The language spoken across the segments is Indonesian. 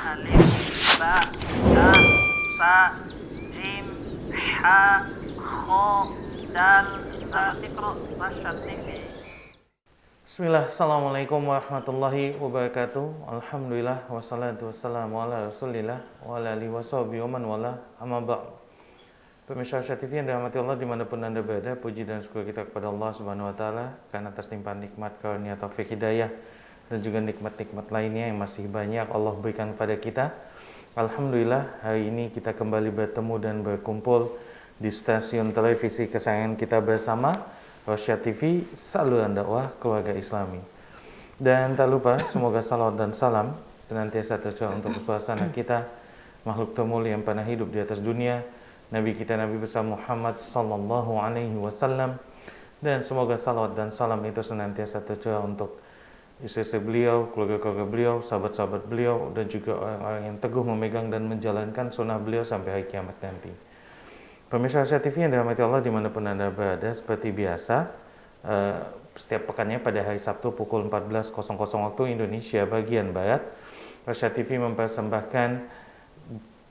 alif, ba, ta, sa, jim, ha, kho, dal, za. Iqra Rasyad TV. Bismillah, Assalamualaikum warahmatullahi wabarakatuh. Alhamdulillah, wassalatu wassalamu ala rasulillah wa ala alihi washabihi wa man wala, amma ba'd. Pemirsa Rasyad TV yang dirahmati Allah dimanapun Anda berada, puji dan syukur kita kepada Allah Subhanahu wa Ta'ala karena atas limpahan nikmat karunia taufik hidayah dan juga nikmat-nikmat lainnya yang masih banyak Allah berikan kepada kita. Alhamdulillah, hari ini kita kembali bertemu dan berkumpul di stasiun televisi kesayangan kita bersama, Rasyad TV, saluran dakwah keluarga Islami. Dan tak lupa, semoga salawat dan salam senantiasa tercurah untuk suasana kita, makhluk termulia yang pernah hidup di atas dunia, Nabi kita Nabi besar Muhammad sallallahu alaihi wasallam, dan semoga salawat dan salam itu senantiasa tercurah untuk istri-istri beliau, keluarga-keluarga beliau, sahabat-sahabat beliau, dan juga orang-orang yang teguh memegang dan menjalankan sunnah beliau sampai hari kiamat nanti. Pemirsa Rasyad TV yang dirahmati Allah dimanapun Anda berada, seperti biasa, setiap pekannya pada hari Sabtu pukul 14.00 waktu Indonesia bagian Barat, Rasyad TV mempersembahkan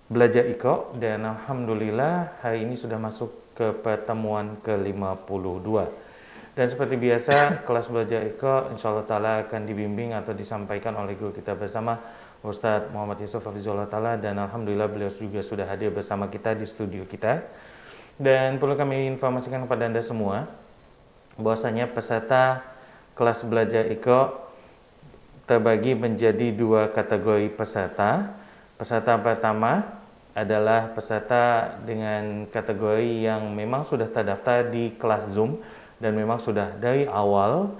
Belajar Iqra, dan Alhamdulillah hari ini sudah masuk ke pertemuan ke-52. Dan seperti biasa, kelas Belajar Iqra insyaAllah ta'ala akan dibimbing atau disampaikan oleh guru kita bersama, Ustadz Muhammad Yusuf Hafizullah Ta'ala, dan Alhamdulillah beliau juga sudah hadir bersama kita di studio kita. Dan perlu kami informasikan kepada Anda semua, bahwasanya peserta kelas Belajar Iqra terbagi menjadi dua kategori peserta. Peserta pertama adalah peserta dengan kategori yang memang sudah terdaftar di kelas Zoom dan memang sudah dari awal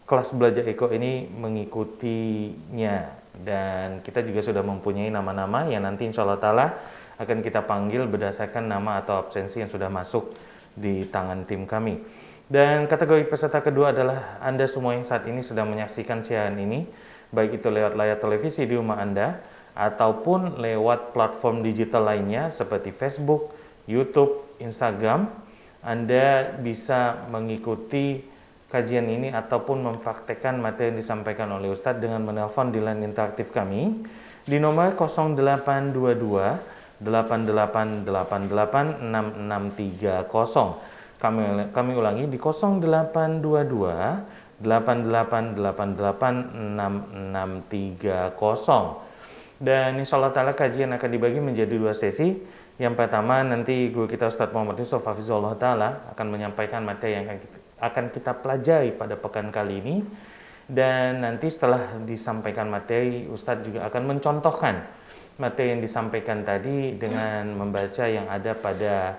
kelas Belajar Iqra ini mengikutinya, dan kita juga sudah mempunyai nama-nama yang nanti insya Allah ta'ala akan kita panggil berdasarkan nama atau absensi yang sudah masuk di tangan tim kami. Dan kategori peserta kedua adalah Anda semua yang saat ini sedang menyaksikan siaran ini, baik itu lewat layar televisi di rumah Anda ataupun lewat platform digital lainnya seperti Facebook, YouTube, Instagram. Anda bisa mengikuti kajian ini ataupun mempraktekkan materi yang disampaikan oleh Ustadz dengan menelpon di line interaktif kami di nomor 0822 8888 6630. Kami ulangi di 0822 8888 6630. Dan insya Allah ta'ala kajian akan dibagi menjadi dua sesi. Yang pertama nanti guru kita Ustadz Muhammad Yusuf Hafizullah Ta'ala akan menyampaikan materi yang akan kita pelajari pada pekan kali ini. Dan nanti setelah disampaikan materi, Ustadz juga akan mencontohkan materi yang disampaikan tadi dengan membaca yang ada pada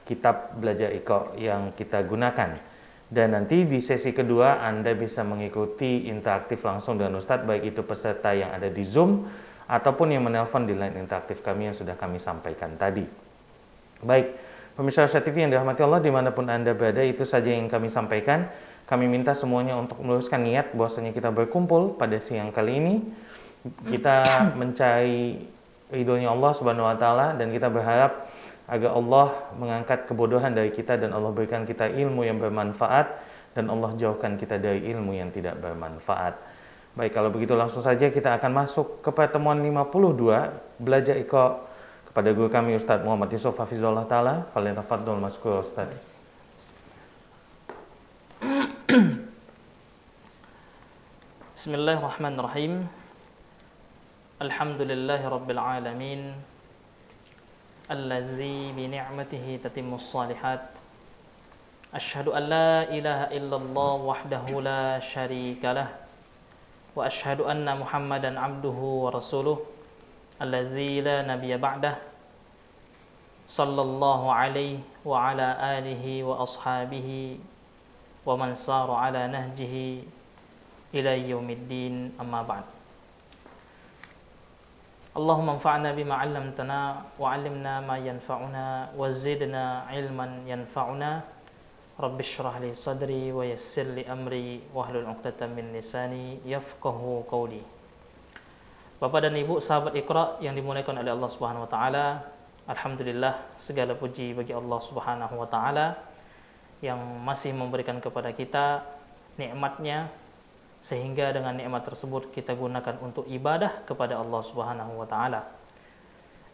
kitab Belajar Iqra yang kita gunakan. Dan nanti di sesi kedua Anda bisa mengikuti interaktif langsung dengan Ustadz, baik itu peserta yang ada di Zoom ataupun yang menelpon di line interaktif kami yang sudah kami sampaikan tadi. Baik, pemirsa Rasyad TV yang dirahmati Allah dimanapun Anda berada, itu saja yang kami sampaikan. Kami minta semuanya untuk meluruskan niat bahwasanya kita berkumpul pada siang kali ini, kita mencari ridhonya Allah Subhanahu wa Ta'ala, dan kita berharap agar Allah mengangkat kebodohan dari kita dan Allah berikan kita ilmu yang bermanfaat, dan Allah jauhkan kita dari ilmu yang tidak bermanfaat. Baik, kalau begitu langsung saja kita akan masuk ke pertemuan 52 Belajar Iqra kepada guru kami Ustadz Muhammad Yusuf Hafizullah Ta'ala. Falyatafaddal maskur Ustadz. Bismillahirrahmanirrahim. Alhamdulillahi rabbil alamin, allazi bi ni'matihi tatimmus shalihat. Asyhadu an la ilaha illallah wahdahu la syarika lah, wa asyhadu anna Muhammadan abduhu wa rasuluh allazi la nabiyya ba'dah, sallallahu alaihi wa ala alihi wa ashabihi wa man sara ala nahjihi ila yaumiddin, amma ba'd. Allahumma anfa'na bima 'allamtana wa 'allimna ma yanfa'una wa zidna 'ilman yanfa'una. Rabbi shrah li sadri wa yassir li amri wahlul 'uqdatam min lisani yafqahu qawli. Bapak dan Ibu sahabat Iqra yang dimuliakan oleh Allah Subhanahu wa taala, alhamdulillah segala puji bagi Allah Subhanahu wa taala yang masih memberikan kepada kita nikmatnya sehingga dengan nikmat tersebut kita gunakan untuk ibadah kepada Allah Subhanahu wa taala.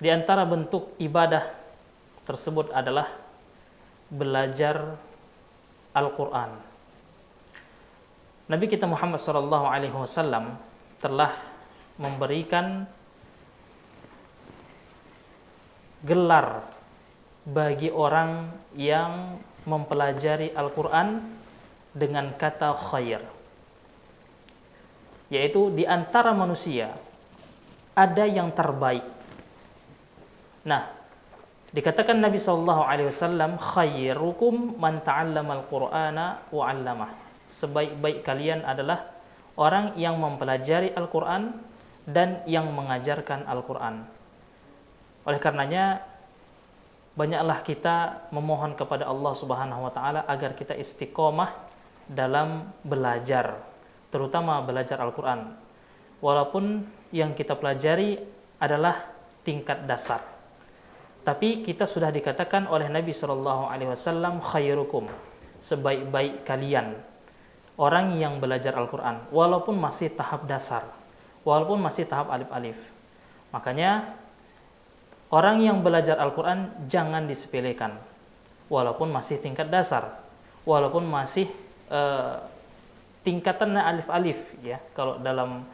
Di antara bentuk ibadah tersebut adalah belajar Al-Qur'an. Nabi kita Muhammad sallallahu alaihi wasallam telah memberikan gelar bagi orang yang mempelajari Al-Qur'an dengan kata khair. Yaitu di antara manusia ada yang terbaik. Nah, dikatakan Nabi SAW, khairukum man ta'allama al-Qur'ana wa 'allamah. Sebaik-baik kalian adalah orang yang mempelajari Al-Qur'an dan yang mengajarkan Al-Qur'an. Oleh karenanya, banyaklah kita memohon kepada Allah Subhanahu wa taala agar kita istiqomah dalam belajar, terutama belajar Al-Qur'an. Walaupun yang kita pelajari adalah tingkat dasar. Tapi kita sudah dikatakan oleh Nabi SAW, khairukum, sebaik-baik kalian, orang yang belajar Al-Quran, walaupun masih tahap dasar, walaupun masih tahap alif-alif. Makanya, orang yang belajar Al-Quran jangan disepelekan, walaupun masih tingkat dasar, walaupun masih tingkatan alif-alif, ya, kalau dalam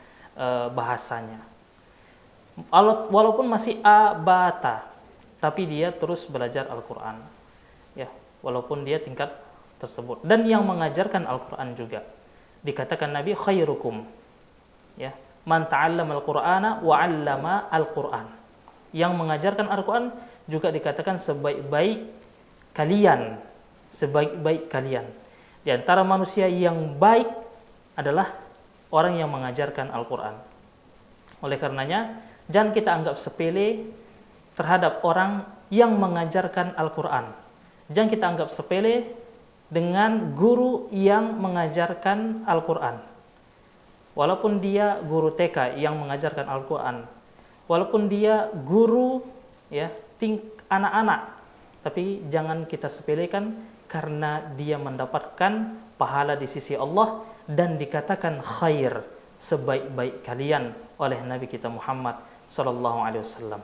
bahasanya. Walaupun masih a, ba, ta, tapi dia terus belajar Al-Quran, ya, walaupun dia tingkat tersebut. Dan yang mengajarkan Al-Quran juga dikatakan Nabi khairukum, ya, man ta'allama al-Qur'ana wa 'allama al-Qur'an. Yang mengajarkan Al-Quran juga dikatakan sebaik-baik kalian, sebaik-baik kalian. Di antara manusia yang baik adalah orang yang mengajarkan Al-Quran. Oleh karenanya, jangan kita anggap sepele terhadap orang yang mengajarkan Al-Quran. Jangan kita anggap sepele dengan guru yang mengajarkan Al-Quran. Walaupun dia guru TK yang mengajarkan Al-Quran, walaupun dia guru, ya, anak-anak, tapi jangan kita sepelekan karena dia mendapatkan pahala di sisi Allah dan dikatakan khair, sebaik-baik kalian oleh Nabi kita Muhammad sallallahu alaihi wasallam.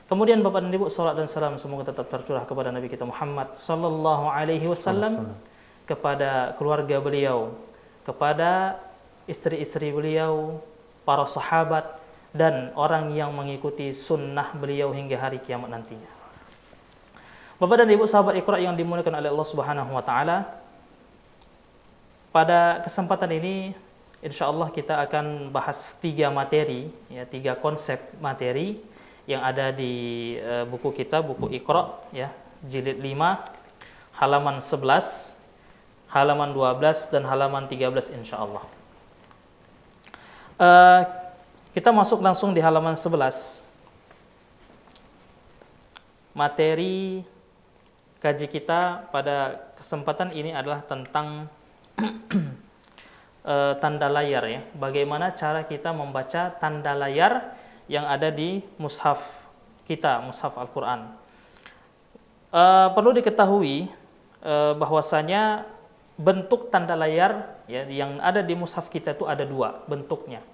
Kemudian Bapak dan Ibu, salat dan salam semoga tetap tercurah kepada Nabi kita Muhammad sallallahu alaihi wasallam, kepada keluarga beliau, kepada istri-istri beliau, para sahabat, dan orang yang mengikuti sunnah beliau hingga hari kiamat nantinya. Bapak dan Ibu sahabat Iqra yang dimuliakan oleh Allah Subhanahu wa taala, pada kesempatan ini insyaallah kita akan bahas 3 materi, ya, 3 konsep materi yang ada di buku kita, buku Iqra, ya, jilid 5, halaman 11, halaman 12 dan halaman 13 insyaallah. Kita masuk langsung di halaman 11. Materi kaji kita pada kesempatan ini adalah tentang tanda layar, ya. Bagaimana cara kita membaca tanda layar yang ada di mushaf kita, mushaf Al-Quran. Perlu diketahui bahwasanya bentuk tanda layar, ya, yang ada di mushaf kita itu ada 2 bentuknya.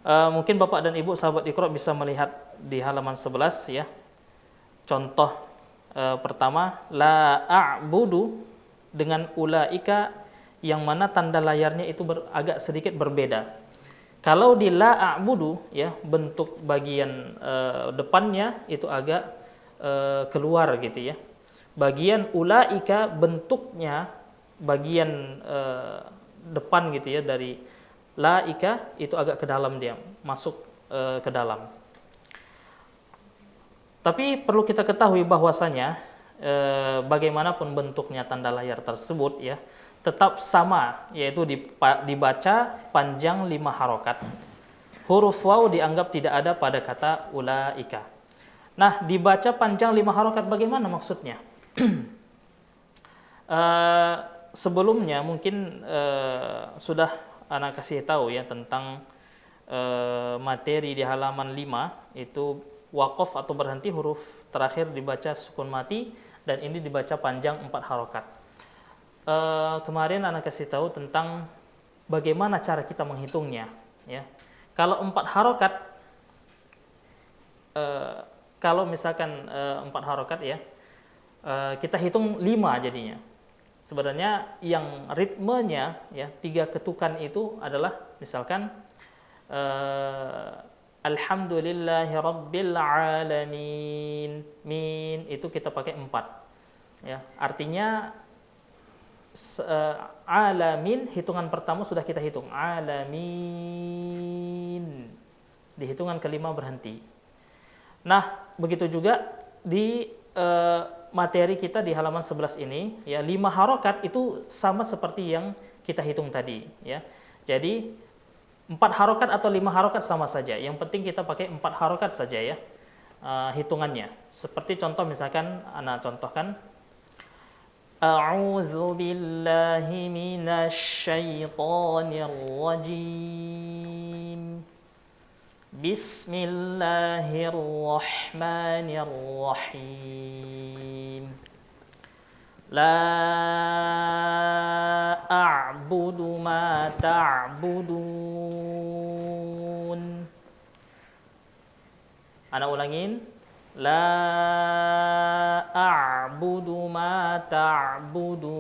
Mungkin Bapak dan Ibu sahabat Iqra bisa melihat di halaman 11, ya. Contoh pertama, la a'budu dengan ulaika, yang mana tanda layarnya itu agak sedikit berbeda. Kalau di la a'budu, ya, bentuk bagian depannya itu agak keluar gitu, ya. Bagian ulaika bentuknya bagian depan gitu, ya, dari laika itu agak ke dalam, dia masuk ke dalam. Tapi perlu kita ketahui bahwasanya bagaimanapun bentuknya tanda layar tersebut, ya, tetap sama, yaitu dibaca panjang 5 harokat. Huruf waw dianggap tidak ada pada kata ulaika. Nah, dibaca panjang 5 harokat bagaimana maksudnya? Sebelumnya mungkin sudah anak kasih tahu, ya, tentang materi di halaman 5, itu waqaf atau berhenti, huruf terakhir dibaca sukun mati, dan ini dibaca panjang 4 harokat. Kemarin anak kasih tahu tentang bagaimana cara kita menghitungnya, ya. Kalau 4 harokat, kalau misalkan 4 harokat ya, kita hitung 5 jadinya. Sebenarnya yang ritmenya ya 3 ketukan itu adalah misalkan Alhamdulillahi Rabbil Alamin, min itu kita pakai 4 ya, artinya alamin hitungan pertama sudah kita hitung alamin, di hitungan kelima berhenti. Nah begitu juga di materi kita di halaman 11 ini ya, 5 harokat itu sama seperti yang kita hitung tadi ya. Jadi 4 harokat atau 5 harokat sama saja. Yang penting kita pakai 4 harokat saja ya hitungannya. Seperti contoh misalkan ana contohkan A'udzu billahi minasy syaithanir rajim. Bismillahirrahmanirrahim. La a'budu ma ta'budun. Ana ulangin. La a'budu ma ta'budun.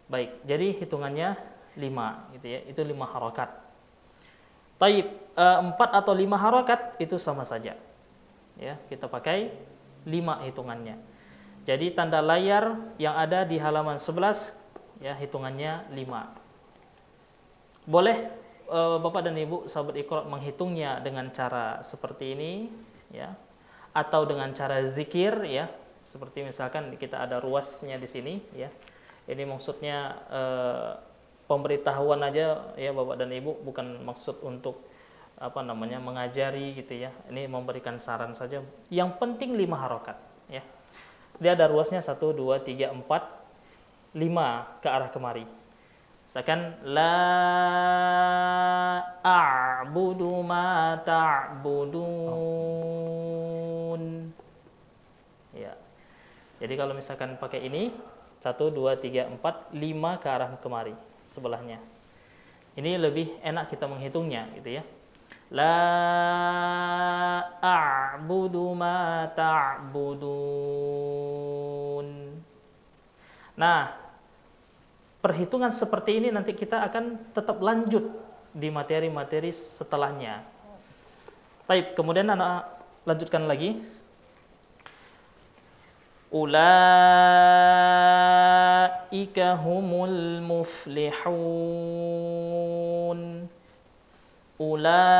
Baik, jadi hitungannya 5 gitu ya. Itu 5 harokat. Taib, 4 atau 5 harokat itu sama saja. Ya, kita pakai 5 hitungannya. Jadi tanda layar yang ada di halaman 11 ya hitungannya 5. Boleh Bapak dan Ibu sahabat Iqra menghitungnya dengan cara seperti ini ya, atau dengan cara zikir ya, seperti misalkan kita ada ruasnya di sini ya. Ini maksudnya pemberitahuan aja ya Bapak dan Ibu, bukan maksud untuk mengajari gitu ya. Ini memberikan saran saja. Yang penting 5 harokat ya. Dia ada ruasnya 1, 2, 3, 4, 5 ke arah kemari. Misalkan la a'budu ma ta'budun. Ya. Jadi kalau misalkan pakai ini 1, 2, 3, 4, 5 ke arah kemari sebelahnya. Ini lebih enak kita menghitungnya gitu ya. La a'budu ma ta'budun. Nah, perhitungan seperti ini nanti kita akan tetap lanjut di materi-materi setelahnya. Baik, kemudian anak lanjutkan lagi. Ulaika humul muflihun. Ulaika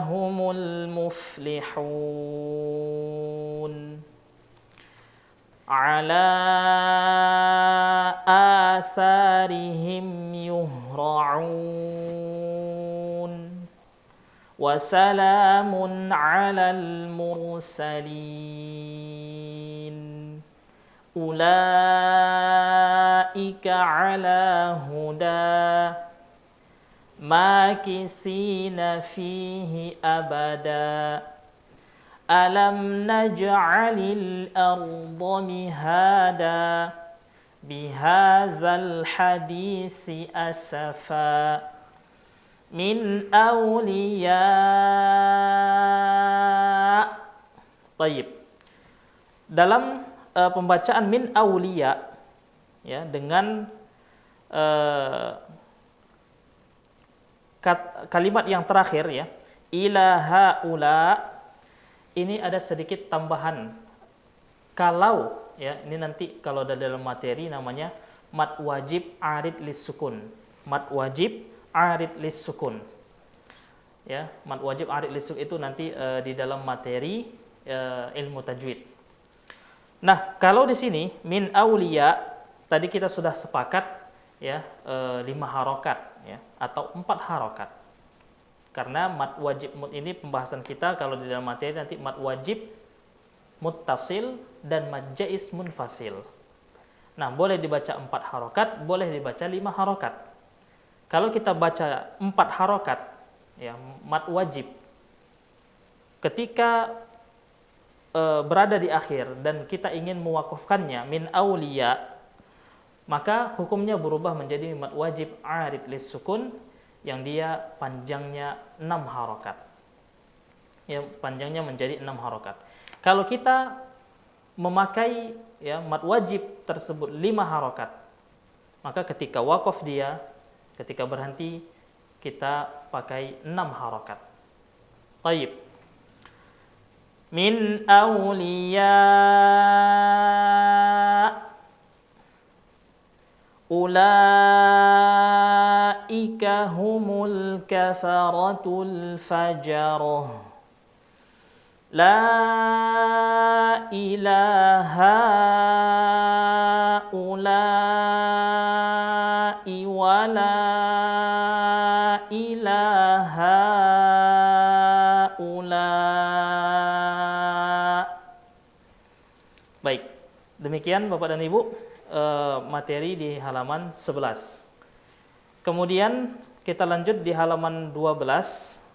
humul muflihun. Ala atharihim yuhra'un. Wa salamun 'alal mursalin. Ulaika 'ala huda makisina fihi abada. Alam naj'alil arda mihada bihazal hadisi asafa min awliya. Taib. Dalam pembacaan min awliya ya, dengan kalimat yang terakhir ya, ilaha ula, ini ada sedikit tambahan. Kalau ya, ini nanti kalau ada dalam materi namanya mad wajib arid lis sukun. Mad wajib arid lis sukun. Ya, mad wajib arid lis sukun itu nanti di dalam materi ilmu tajwid. Nah, kalau di sini min auliya tadi kita sudah sepakat ya 5 harokat ya, atau 4 harokat. Karena mad wajib mut ini pembahasan kita kalau di dalam materi nanti mad wajib muttasil dan mad jaiz munfasil. Nah, boleh dibaca 4 harokat, boleh dibaca 5 harokat. Kalau kita baca 4 harokat ya, mad wajib ketika berada di akhir dan kita ingin mewakufkannya min auliya, maka hukumnya berubah menjadi mad wajib arid lis sukun yang dia panjangnya 6 harokat. Ya, panjangnya menjadi 6 harokat. Kalau kita memakai ya mad wajib tersebut 5 harokat, maka ketika waqaf dia, ketika berhenti kita pakai 6 harokat. Taib. Min awliya ulaika humul kafaratul fajarah. La ilaha ulai wa la ilaha ula. Baik, demikian Bapak dan Ibu materi di halaman 11. Kemudian kita lanjut di halaman 12.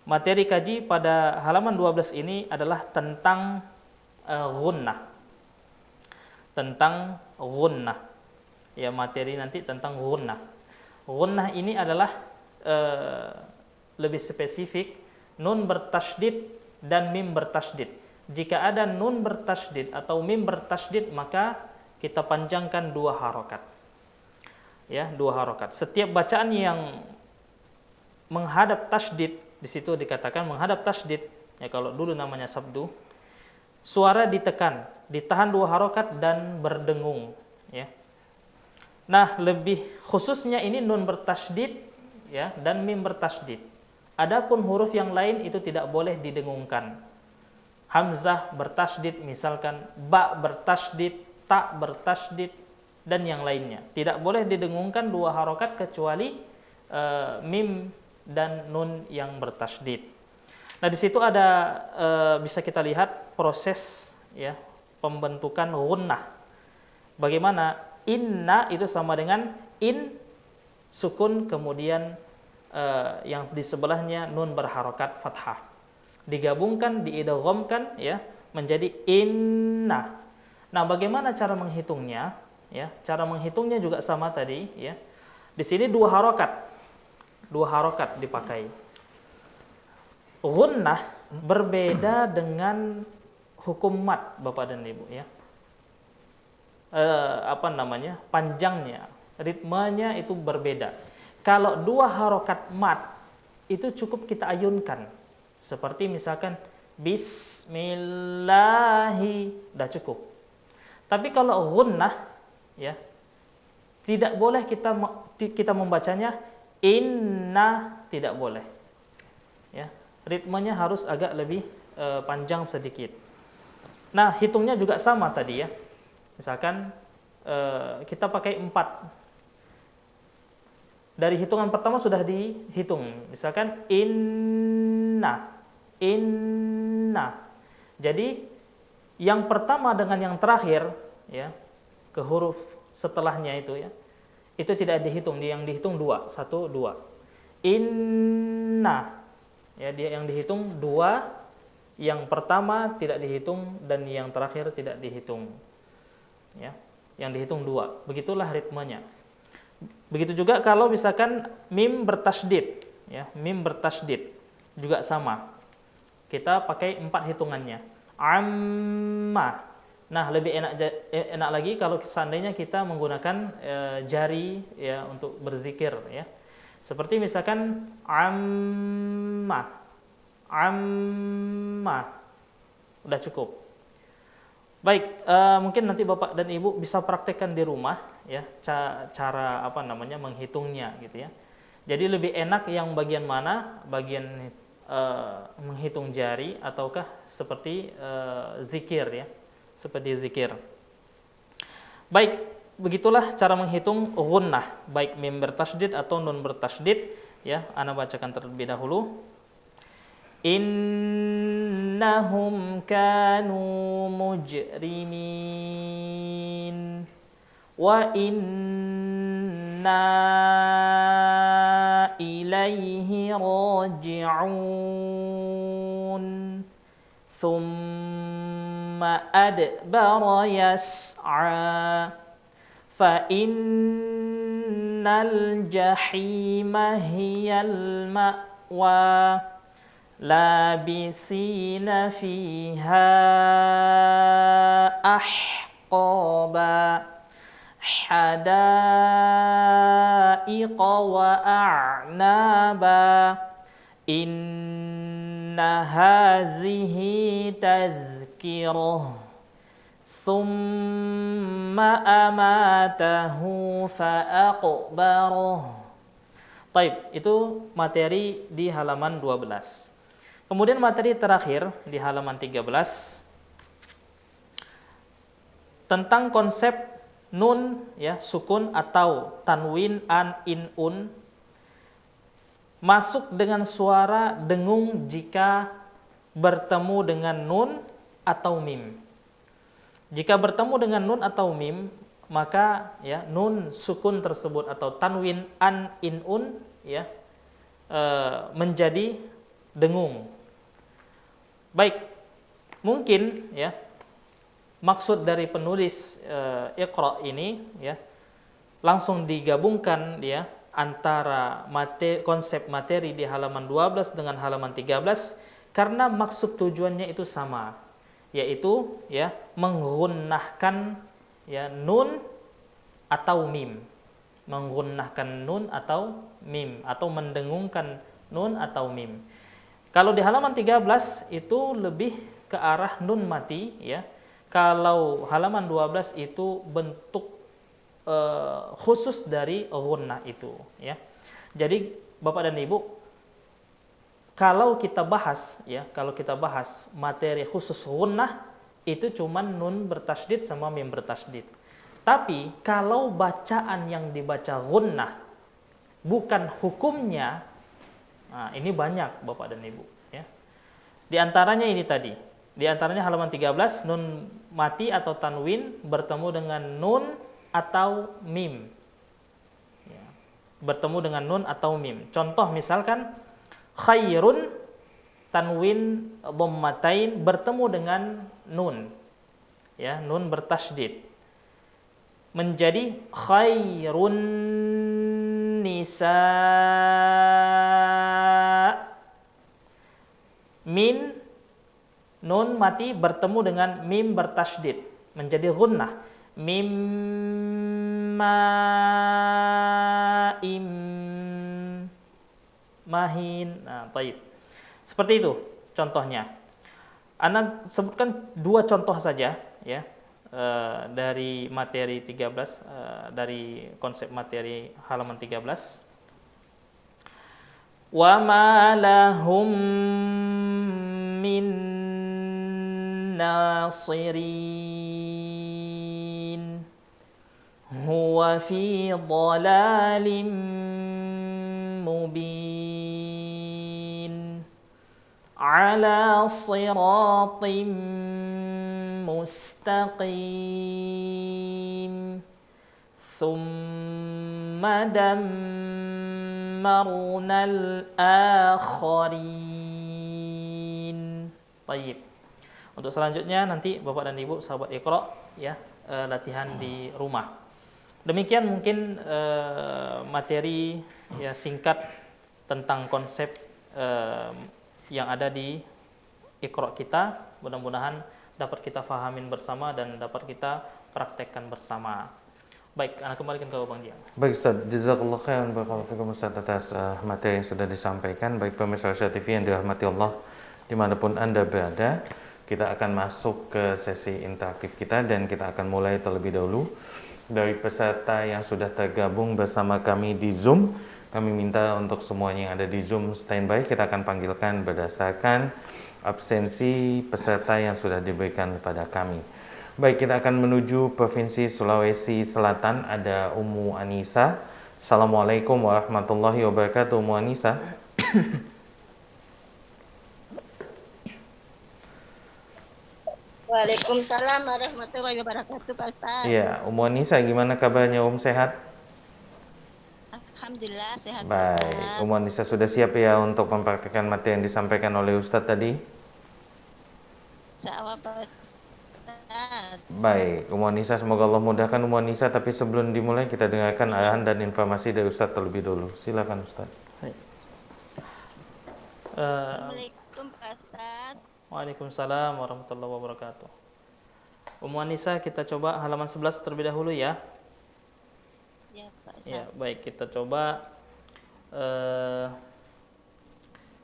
Materi kaji pada halaman 12 ini adalah tentang ghunnah. Tentang ghunnah. Ya, materi nanti tentang ghunnah. Ghunnah ini adalah lebih spesifik nun bertasydid dan mim bertasydid. Jika ada nun bertasydid atau mim bertasydid, maka kita panjangkan 2 harokat. Ya, 2 harokat. Setiap bacaan yang menghadap tasydid, di situ dikatakan menghadap tasydid, ya kalau dulu namanya sabdu, suara ditekan, ditahan 2 harokat dan berdengung, ya. Nah, lebih khususnya ini nun bertasydid ya dan mim bertasydid. Adapun huruf yang lain itu tidak boleh didengungkan. Hamzah bertasydid misalkan, ba bertasydid, ta bertasydid dan yang lainnya. Tidak boleh didengungkan 2 harokat kecuali mim dan nun yang bertasydid. Nah, di situ ada bisa kita lihat proses ya pembentukan ghunnah. Bagaimana inna itu sama dengan in sukun kemudian yang di sebelahnya nun berharokat fathah. Digabungkan, diidghamkan ya menjadi inna. Nah, bagaimana cara menghitungnya? Ya, cara menghitungnya juga sama tadi ya. Di sini 2 harokat. 2 harokat dipakai. Ghunnah berbeda dengan hukum mad, Bapak dan Ibu ya. Panjangnya, ritmenya itu berbeda. Kalau 2 harokat mad itu cukup kita ayunkan. Seperti misalkan bismillahi, udah cukup. Tapi kalau ghunnah ya tidak boleh kita membacanya inna, tidak boleh. Ya, ritmenya harus agak lebih panjang sedikit. Nah, hitungnya juga sama tadi ya. Misalkan kita pakai 4. Dari hitungan pertama sudah dihitung. Misalkan inna. Jadi yang pertama dengan yang terakhir ya, ke huruf setelahnya itu ya, itu tidak dihitung, yang dihitung 2, 1, 2. Inna. Ya, dia yang dihitung 2, yang pertama tidak dihitung dan yang terakhir tidak dihitung. Ya, yang dihitung 2. Begitulah ritmenya. Begitu juga kalau misalkan mim bertasydid, ya, mim bertasydid juga sama. Kita pakai 4 hitungannya. Amma. Nah, lebih enak lagi kalau seandainya kita menggunakan jari ya untuk berzikir ya. Seperti misalkan amma. Udah cukup. Baik, mungkin nanti Bapak dan Ibu bisa praktekkan di rumah ya, cara menghitungnya gitu ya. Jadi lebih enak yang bagian mana? Bagian menghitung jari ataukah seperti zikir ya. Seperti zikir. Baik, begitulah cara menghitung ghunnah, baik mim bertasydid atau nun bertasydid ya. Ana bacakan terlebih dahulu. Innahum kanu mujrimin wa inna ilaihi raji'un ثم thumma adbara yas'a fa innal jahima hiyal ma'wa labisina fiha ahqaba hadaiqa wa a'naba inna hazihi tazkirah summa amatahu fa'aqbarah. Taib, itu materi di halaman 12. Kemudian materi terakhir di halaman 13 tentang konsep nun ya, sukun atau tanwin an in un masuk dengan suara dengung jika bertemu dengan nun atau mim. Jika bertemu dengan nun atau mim, maka ya nun sukun tersebut atau tanwin an in un ya menjadi dengung. Baik, mungkin ya maksud dari penulis Iqra ini ya langsung digabungkan ya antara konsep materi di halaman 12 dengan halaman 13 karena maksud tujuannya itu sama, yaitu ya menggunnahkan ya nun atau mim. Menggunnahkan nun atau mim atau mendengungkan nun atau mim. Kalau di halaman 13 itu lebih ke arah nun mati ya. Kalau halaman 12 itu bentuk khusus dari gunnah itu ya. Jadi Bapak dan Ibu, kalau kita bahas materi khusus gunnah itu cuman nun bertasydid sama mim bertasydid. Tapi kalau bacaan yang dibaca gunnah bukan hukumnya, nah ini banyak Bapak dan Ibu ya. Di antaranya ini tadi. Di antaranya halaman 13 nun mati atau tanwin bertemu dengan nun atau mim. Ya. Bertemu dengan nun atau mim. Contoh misalkan khairun tanwin dhammatain bertemu dengan nun. Ya, nun bertasydid. Menjadi khairun nisa min nun mati bertemu dengan mim bertasydid menjadi gunnah. Mim ma'im mahin. Nah, taib. Seperti itu contohnya. Ana sebutkan dua contoh saja ya dari materi 13 dari konsep materi halaman 13. Wa ma lahum min nasirin huwa fi dhalalim mubin ala siratim mustaqim summa dammarnal akharin. Baik. Untuk selanjutnya nanti Bapak dan Ibu sahabat Iqra ya latihan di rumah. Demikian mungkin materi ya singkat tentang konsep yang ada di Iqra kita. Mudah-mudahan dapat kita fahamin bersama dan dapat kita praktekkan bersama. Baik, Ana kembalikan ke Bang Jiang. Baik Ustaz, jazakallah khairan barakallahu fikum Ustaz atas materi yang sudah disampaikan. Baik pemirsa Syah TV yang dirahmati Allah dimanapun Anda berada, kita akan masuk ke sesi interaktif kita dan kita akan mulai terlebih dahulu dari peserta yang sudah tergabung bersama kami di Zoom. Kami minta untuk semuanya yang ada di Zoom standby, kita akan panggilkan berdasarkan absensi peserta yang sudah diberikan kepada kami. Baik, kita akan menuju Provinsi Sulawesi Selatan. Ada Ummu Anisa. Assalamualaikum warahmatullahi wabarakatuh, Ummu Anisa. Waalaikumsalam warahmatullahi wabarakatuh, Pak Ustaz. Iya, Ummu Anisa, gimana kabarnya? Sehat? Alhamdulillah sehat, Pak Baik, Ustaz. Ummu Anisa sudah siap ya untuk mempraktikkan materi yang disampaikan oleh Ustadz tadi? Sawah, Pak. Baik, Umu Anissa, semoga Allah mudahkan Umu Anissa. Tapi sebelum dimulai, kita dengarkan arahan dan informasi dari Ustadz terlebih dulu. Silakan Ustadz. Baik. Assalamualaikum Pak Ustadz. Waalaikumsalam warahmatullahi wabarakatuh. Umu Anissa, kita coba halaman 11 terlebih dahulu ya. Ya Pak Ya, Ustadz. baik, kita coba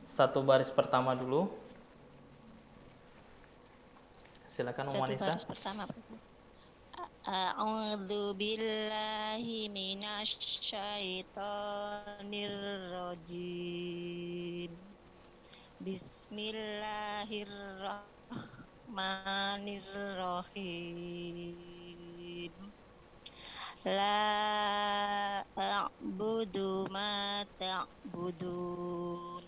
satu baris pertama dulu. Silakan Umu Satu Anissa. baris pertama. A'udzu billahi minasyaitonir rajim. Bismillahirrahmanirrahim. La a'budu ma ta'budun.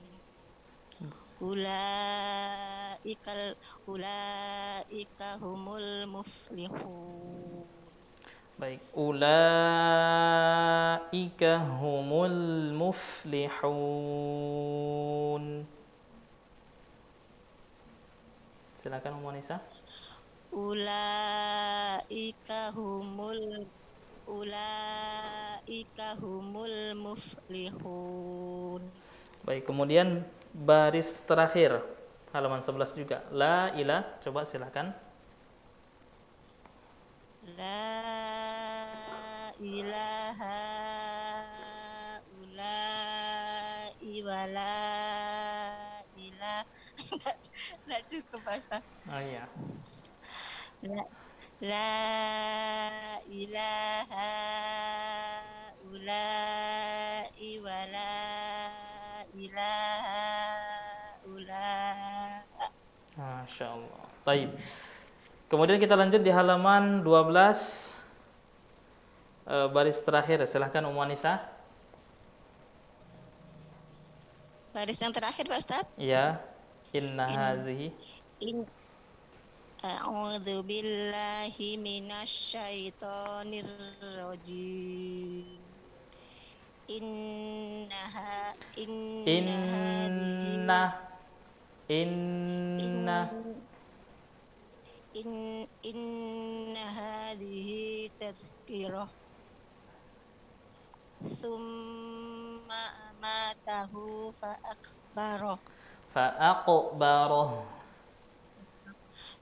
Ulaika humul muflihun. Baik, ulaika humul muflihun. Silakan Umu Anissa. Ulaika humul muflihun. Baik, kemudian baris terakhir halaman 11 juga. La ilah, coba silakan. La ilaha ula'i wa la ilaha. Nggak cukup Ustaz. Oh iya. La ilaha ula'i wa la ilaha ula'i. Masya Allah. Taib. Kemudian kita lanjut di halaman 12 baris terakhir. Silahkan Umu Anissa. Baris yang terakhir Pak Ustaz. Ya. Inna hazihi. A'udzu billahi minasyaitonir rajim. Inna hadhihi tadhkirah. Tsumma amatahu fa'akbaro.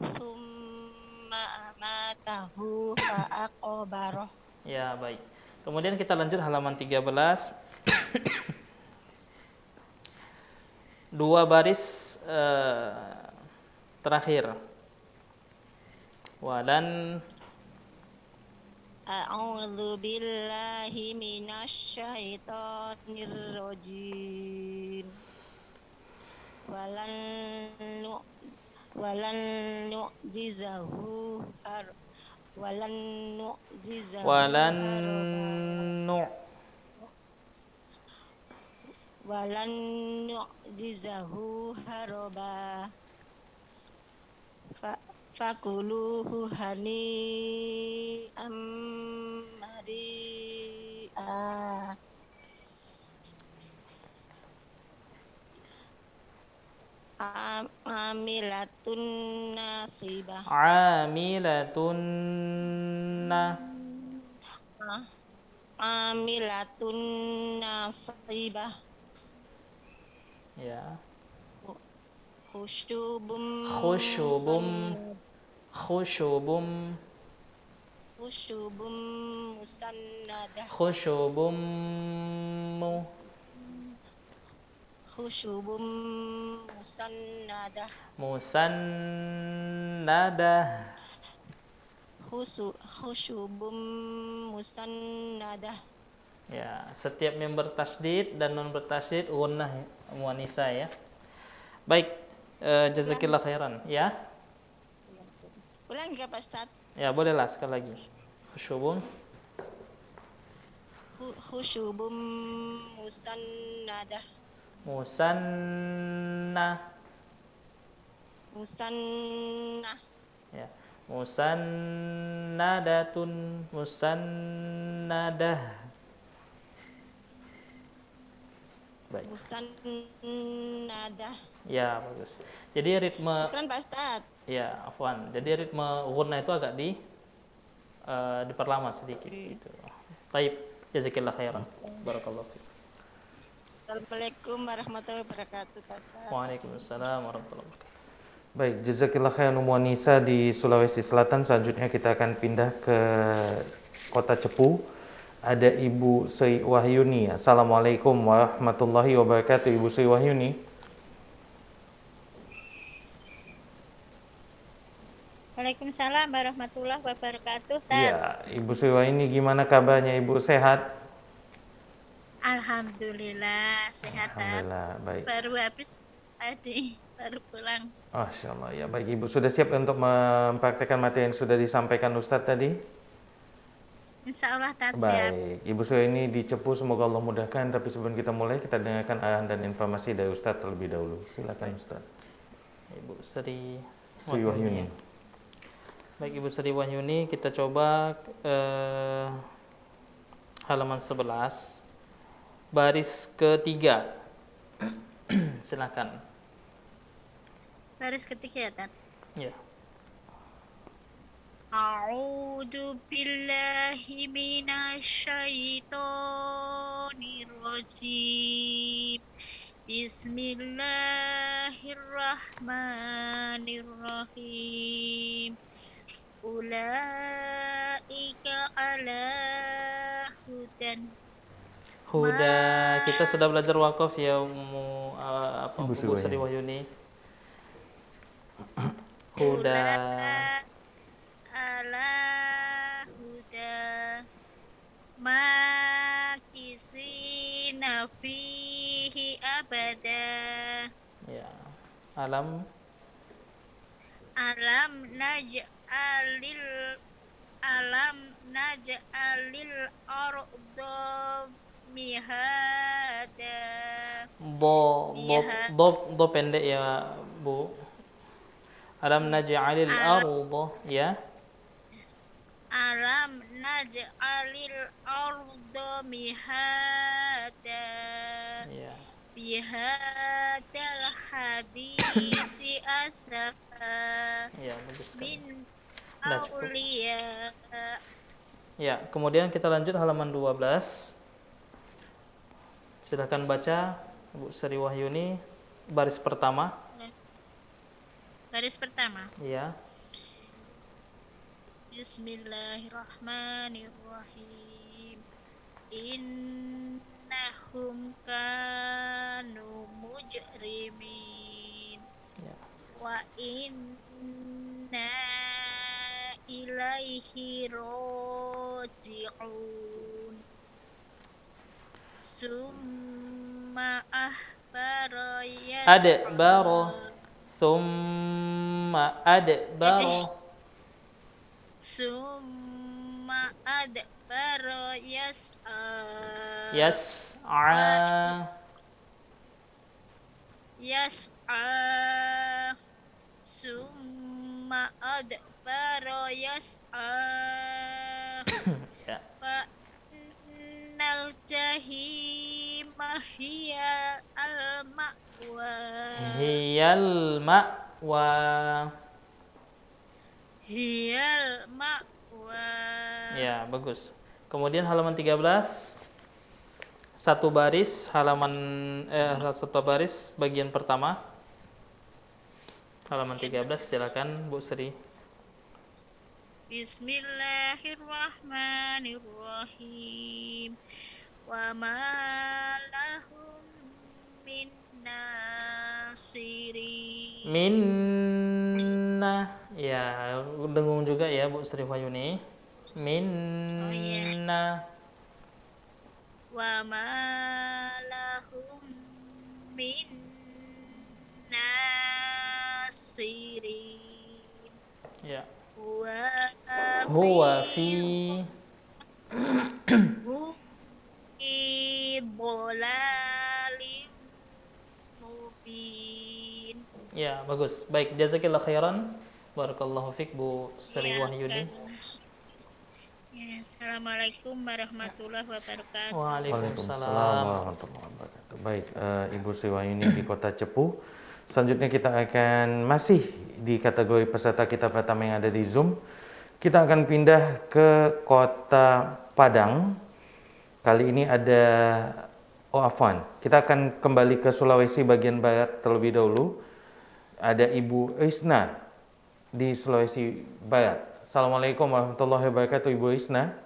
Tsumma amatahu fa'akbaro. Ya, baik. Kemudian kita lanjut halaman 13. Dua baris terakhir. Walan A'udzu billahi minasyaitonir rajim. Walan nu'jizahu haraba. Fakuluhu hani'am mari'a. Amilatun nasibah. Amilatun nasibah. Ya. Khusyubum musannadah. Khusyubum musannadah. Ya, setiap yang bertasydid dan non bertasydid gunnah Umu Anissa ya. Baik, jazakillah khairan ya. Ulang ya Pak Ustaz. Ya, bolehlah sekali lagi. Khusyubum musannadah. Musannah. Ya. Musannadatun, musannadah. Baik. Musannadah. Ya, bagus. Jadi ritme Syukran Pak Ustaz. ya, afwan. Jadi ritme ghunna itu agak diperlama sedikit gitu. Baik, jazakillah khairan. Barakallahu fiik. Assalamualaikum warahmatullahi wabarakatuh, Pak Ustadz. Waalaikumsalam warahmatullahi wabarakatuh. Baik, jazakillah khairan Ummu Anisa di Sulawesi Selatan. Selanjutnya kita akan pindah ke Kota Cepu. Ada Ibu Sri Wahyuni. Assalamualaikum warahmatullahi wabarakatuh, Ibu Sri Wahyuni. Waalaikumsalam warahmatullahi wabarakatuh. Ya, Ibu Sri Wahyuni, gimana kabarnya Ibu? Sehat? Alhamdulillah sehat. Alhamdulillah, baik. Baru habis tadi, baru pulang. Masya Allah, ya baik Ibu. Sudah siap untuk mempraktekkan materi yang sudah disampaikan Ustadz tadi? Insya Allah tak siap. Baik, Ibu Sri ini di Cepu, semoga Allah mudahkan. Tapi sebelum kita mulai, kita dengarkan arahan dan informasi dari Ustadz terlebih dahulu. Silakan Ustadz. Ibu Sri Sri Wahyuni. Baik Ibu Sri Wahyuni, kita coba halaman 11 baris ketiga. Silakan. Baris ketiga ya, Tan. Ya. A'udzu billahi minasyaitonir rajim. Bismillahirrahmanirrahim. Ulaika ala hudan. Huda, kita sudah belajar wakaf ya Ibu Ibu Sri Wahyuni. Huda. Ala huda makisina fihi abada. Ya. Alam naj'alil arda mihada. do pendek ya Bu. Alam naj'alil arda ya. Alam naj'alil arda mihada. Ya. Bihadal hadisi asafa Ya, bagus sekali. min Udah cukup. awliya. Ya, kemudian kita lanjut halaman 12. Silakan baca Bu Sri Wahyuni baris pertama. Baris pertama. Ya. Bismillahirrahmanirrahim. Innahum kanu mujrimin. Ya. Wa inna ilaihi raji'un. Summa ahbara Adbara. Summa adbara. Summa adbara yas'a. Yas'a. Yas'a. Summa adbara yas'a. Ya. Fa innal jahima hiya al-ma'wa. Hiyal ma'wa. Hiyal ma'wa. Ya, bagus. Kemudian halaman 13. Satu baris satu baris bagian pertama. Halaman 13, silakan Bu Sri. Bismillahirrahmanirrahim. Wa ma lahum min nasirin. Minna. Ya, dengung juga ya Bu Sri Wahyuni. Minna. Wa ma lahum min nasirin. Ya. Huwa Huwa fi dhalalim mubin. Ya, bagus. Baik, jazakillah khairan. Barakallahu fiik Bu Sri Wahyuni. Ya, Assalamualaikum warahmatullahi wabarakatuh. Waalaikumsalam. warahmatullahi wabarakatuh. Baik, Ibu Sri Wahyuni di Kota Cepu. Selanjutnya kita akan masih di kategori peserta kita pertama yang ada di Zoom. Kita akan pindah ke kota Padang. Kali ini ada, afwan, kita akan kembali ke Sulawesi bagian barat terlebih dahulu. Ada Ibu Isna di Sulawesi Barat. Assalamualaikum warahmatullahi wabarakatuh, Ibu Isna.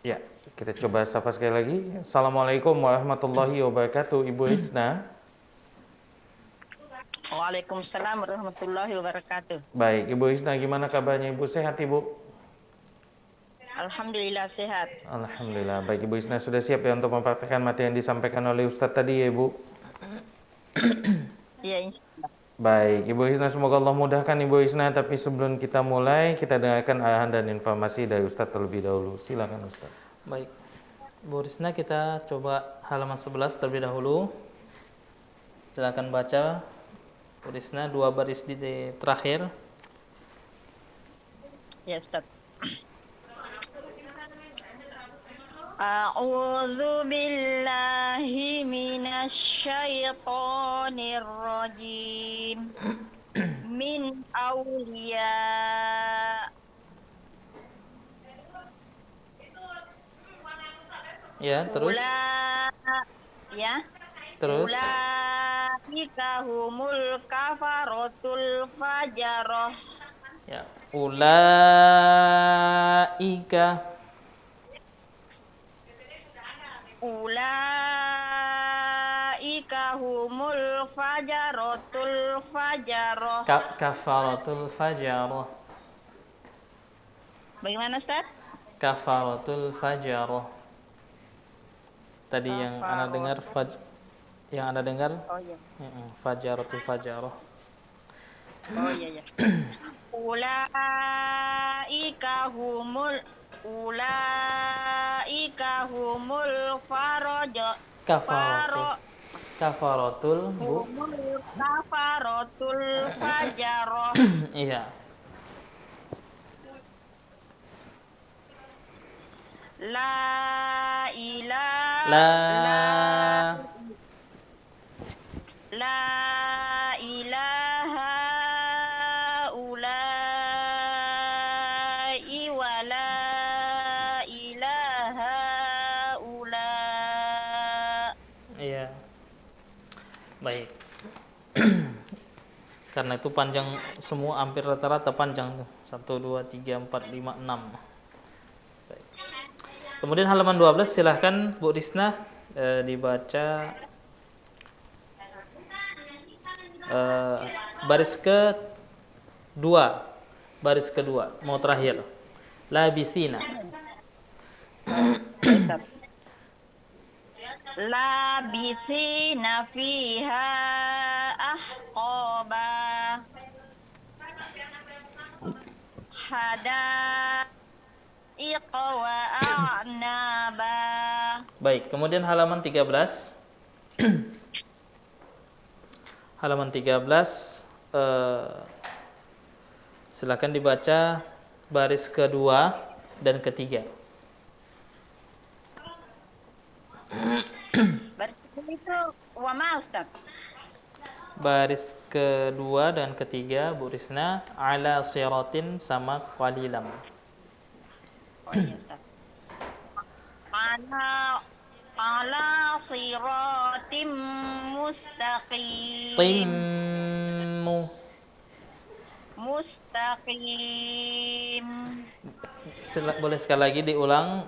Ya, kita coba sapa sekali lagi. Assalamualaikum warahmatullahi wabarakatuh, Ibu Isna. Waalaikumsalam warahmatullahi wabarakatuh. Baik, Ibu Isna, gimana kabarnya Ibu? Sehat Ibu? Alhamdulillah sehat. Alhamdulillah. Baik, Ibu Isna sudah siap ya untuk mempraktikkan materi yang disampaikan oleh Ustadz tadi ya Ibu? Iya. Baik, Ibu Isna, semoga Allah mudahkan Ibu Isna. Tapi sebelum kita mulai, kita dengarkan arahan dan informasi dari Ustadz terlebih dahulu. Silakan Ustadz. Baik, Bu Risna, kita coba halaman 11 terlebih dahulu. Silakan baca, Bu Risna, 2 baris di terakhir. Ya Ustaz. A'udzu billahi minasyaitonir rajim. Min auliya. Ya, terus. Ya. Terus. Ulaika humul kafaratul fajarah. Ya, ulaika. Ulaika humul fajaratul fajarah. Kafaratul fajarah. Bagaimana Ustaz? Kafaratul fajarah. Tadi yang Anda dengar Oh iya. Fajaratul fajarah. Oh iya ya. Ulaika humul Kafaratul Bu. humul kafaratul fajarah. Iya. La ilaha ulai wa la ilaha ula. Iya. Baik. Karena itu panjang semua, hampir rata-rata panjang tuh. 1, 2, 3, 4, 5, 6. Baik. Kemudian halaman 12, silahkan Bu Risna dibaca baris kedua, mau terakhir. Labisina. Labithina fiha ahqaba hadaiqa wa a'naba. Baik, kemudian halaman 13. Halaman 13, silakan dibaca baris kedua dan ketiga. Baris itu wama Ustaz. Baris kedua dan ketiga, Bu Risna, ala siratin sama qalilam. Oh iya Ustaz. Ala siratim mustaqim. Mustaqim. Boleh sekali lagi diulang,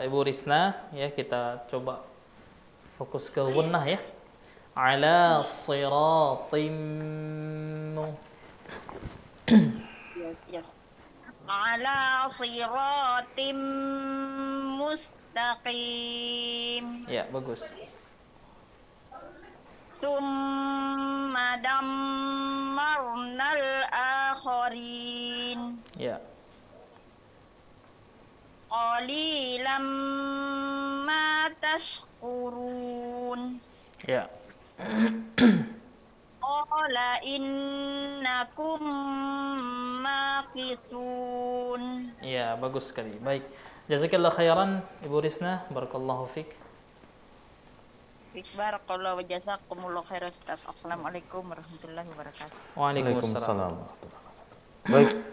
Ibu Risna, ya, kita coba fokus ke gunnah ya. Ala siratim. Yes. Ala siratim mustaqim. Ya, bagus. Tsumma dammarnal akharin. Ya. Qalilam ma tashkurun. Ya. Qala innakum maqisun. Ya, bagus sekali. Baik. Jazakallah khairan Ibu Risna, barakallahu fik. Taufik. Barakallahu wa jazakumullahu khairan Ustaz. Assalamualaikum warahmatullahi wabarakatuh. Waalaikumsalam. Baik,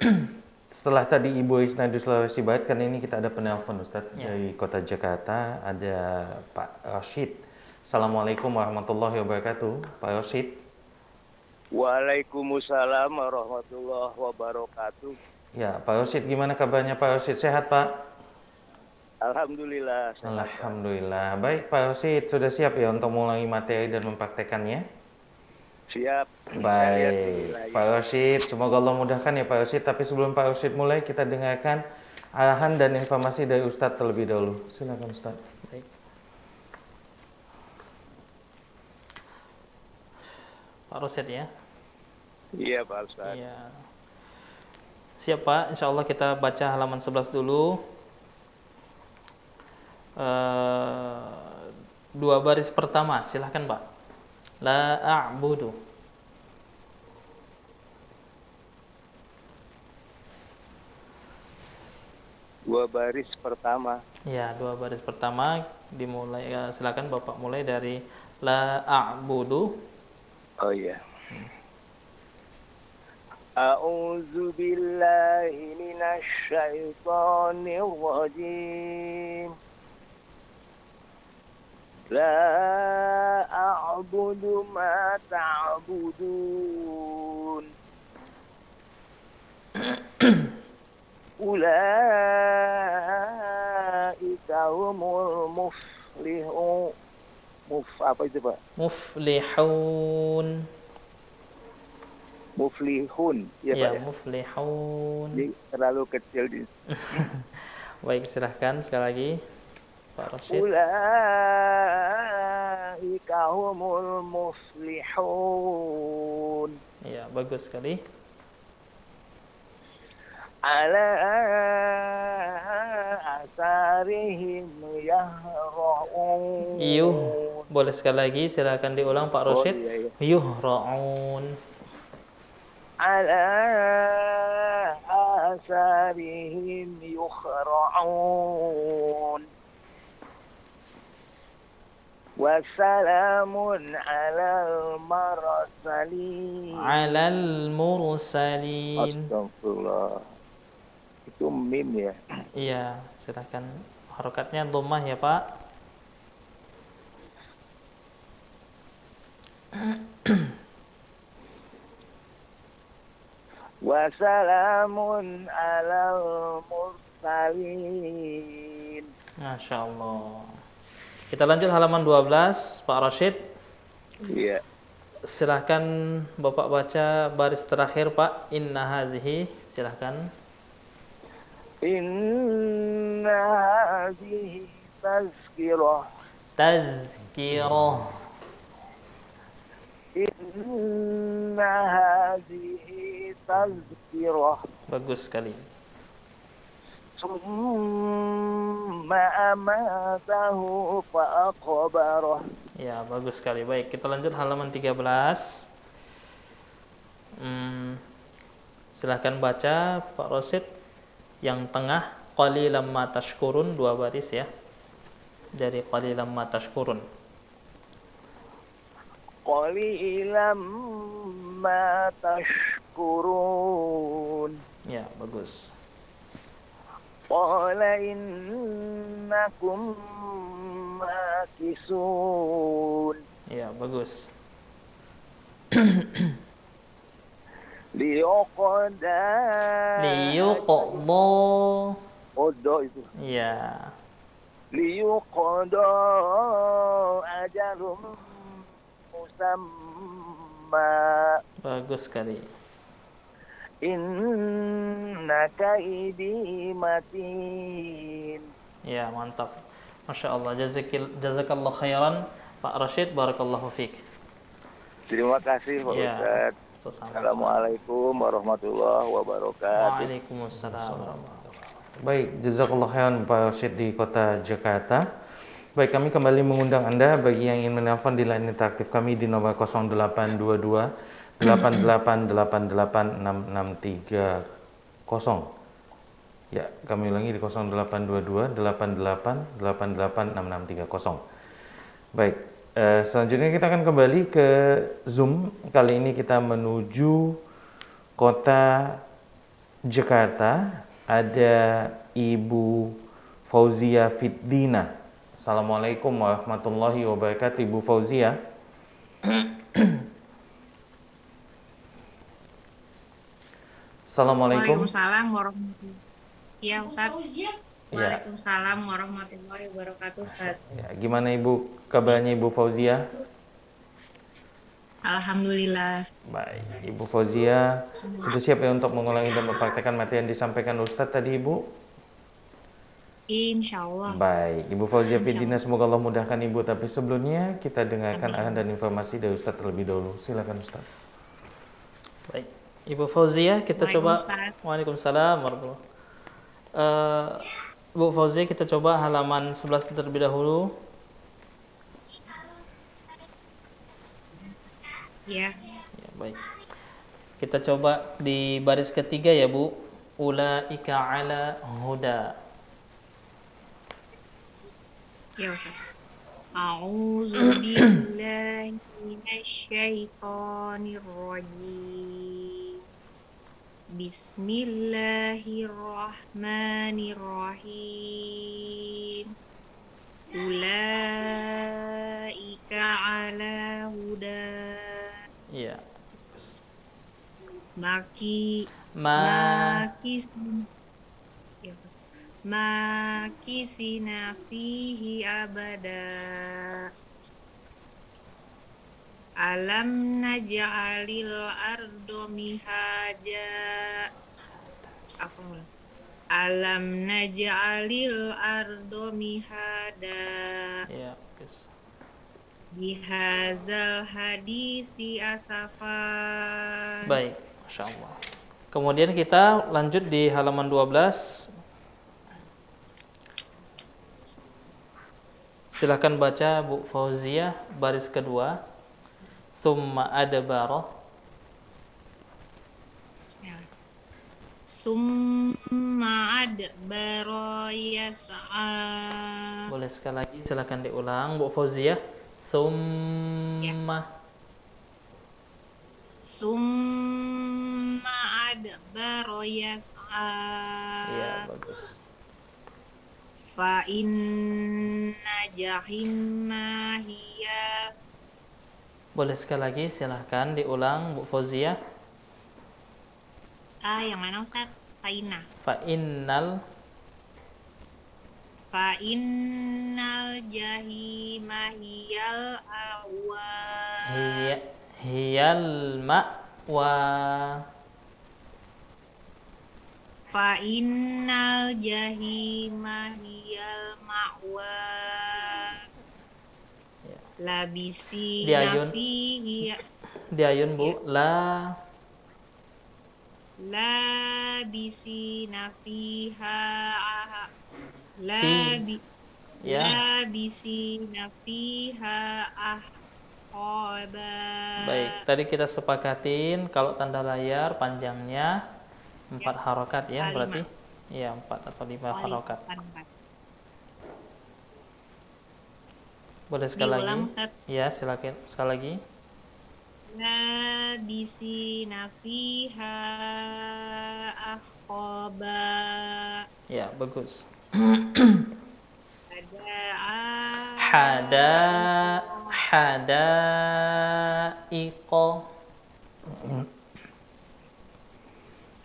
setelah tadi Ibu Isnadi Sulawesi Barat, kan ini kita ada penelpon Ustaz dari Kota Jakarta, ada Pak Rashid. Assalamualaikum warahmatullahi wabarakatuh, Pak Rashid. Waalaikumsalam warahmatullahi wabarakatuh. Ya, Pak Rashid, gimana kabarnya Pak Rashid? Sehat Pak? Alhamdulillah. Sehat, Alhamdulillah. Baik Pak Rashid, sudah siap ya untuk mulai materi dan mempraktekannya? siap. Baik, Pak Rashid, semoga Allah mudahkan ya Pak Rashid. Tapi sebelum Pak Rashid mulai, kita dengarkan arahan dan informasi dari Ustadz terlebih dahulu. Silakan Ustadz. Baik. Pak Rosid ya. Iya Pak Ustaz. Iya. Siap Pak, insya Allah kita baca halaman 11 dulu. Dua baris pertama, silahkan Pak. La a'budu. Dua baris pertama. Ya, dua baris pertama dimulai. Silakan Bapak mulai dari la a'budu. Oh iya. A'udzu billahi minasy syaithanir rajim. La a'budu ma ta'budun. Ulaika humul muflihun. Apa itu Pak? Muflihun. Muflihun. Ya, Ya, Pak ya? muflihun. Jadi terlalu kecil di. Baik, silahkan sekali lagi Pak Rashid. Ulaika humul muflihun. Ya, bagus sekali. Ala asarihim yahra'un. Boleh sekali lagi, silakan diulang Pak Rashid. iya. Yuhra'un. Ala asarihim yukhra'un. Wassalamun alal mursalin. Alal mursalin. Astagfirullah. Itu mim ya. Iya, silakan. Harokatnya dhammah ya Pak. Wassalamun alal mursalin. Masya Allah. Kita lanjut halaman 12, Pak Rashid. Iya. Silahkan Bapak baca baris terakhir Pak. Inna hazihi. Silahkan. Inna hadhihi tazkirah. Tazkirah. Inna hadhihi tazkirah. Bagus sekali. Summa amatahu fa'aqbarah. Ya, bagus sekali. Baik, kita lanjut halaman 13. Silahkan baca Pak Rashid. Yang tengah, qalilam ma tashkurun, dua baris ya. Dari qalilam ma tashkurun. Qalilam ma tashkurun. Ya, bagus. Qala innakum makisun. Ya, bagus. Liuqda. Liyuqda. Qada itu. Ya. Liuqda ajalum musamma. Bagus sekali. Inna kaidi matin. Ya, mantap. Masya Allah. Jazakallah khairan Pak Rashid. Barakallahu fiik. Terima kasih Pak Ya. Ustaz. Assalamualaikum warahmatullahi wabarakatuh. Waalaikumsalam. Baik, jazakallah khairan Pak Rashid di Kota Jakarta. Baik, kami kembali mengundang Anda bagi yang ingin menelpon di line interaktif kami di nomor 0822 88886630. Ya, kami ulangi di 0822 88886630. Baik, Selanjutnya kita akan kembali ke Zoom. Kali ini kita menuju kota Jakarta. Ada Ibu Fauzia Fiddina. Assalamualaikum warahmatullahi wabarakatuh, Ibu Fauzia. Assalamualaikum. Waalaikumsalam warahmatullahi. Ya, Ustaz. Ya, Waalaikumsalam warahmatullahi wabarakatuh, Ustaz. ya, gimana Ibu kabarnya Ibu Fauzia? Alhamdulillah. Baik, Ibu Fauzia sudah siap ya untuk mengulangi dan mempraktekkan materi yang disampaikan Ustadz tadi, Ibu? Insya Allah. Baik, Ibu Fauzia Fiddina, semoga Allah mudahkan Ibu. Tapi sebelumnya kita dengarkan arahan dan informasi dari Ustadz terlebih dahulu. Silakan Ustadz. Baik, Ibu Fauzia, kita coba. Waalaikumsalam. Waalaikumsalam warahmatullahi. Bu Fauzia, kita coba halaman 11 terlebih dahulu. Ya. Ya, baik. Kita coba di baris ketiga ya, Bu. Ulaika ala huda. Ya, Ustaz. A'udzu billahi minasyaitonir rajim. Bismillahirrahmanirrahim. Ulaika ala huda. Iya. Makisina fihi abada. Alam naj'alil ardo mihaja. Alam naj'alil ardo mihada. Iya, bagus. Bihazal hadisi asafan. Baik, Masya Allah. Kemudian kita lanjut di halaman 12. Silahkan baca Bu Fauzia baris kedua. Summa adbara. Summa adbara yas'a. Boleh sekali lagi silahkan diulang Bu Fauzia. Summa. Summa adbara yas'a. Iya, bagus. Fa inna jahimma hiya. Boleh sekali lagi silahkan diulang Bu Fauzia. Yang mana Ustaz? Fa innal jahima hiyal awa. Hiyal ma'wa. Fa innal jahima hiyal ma'wa. Labisi nafihi. Diayun Bu. Labisi nafiha. Ya. Labisi nafiha ahqaba. Baik, tadi kita sepakatin kalau tanda layar panjangnya 4 harokat ya, berarti ya 4 atau 5 harokat. Boleh sekali lagi? Ya, silakan sekali lagi. Labisi nafiha ahqaba. Ya, bagus. Hadaiqo.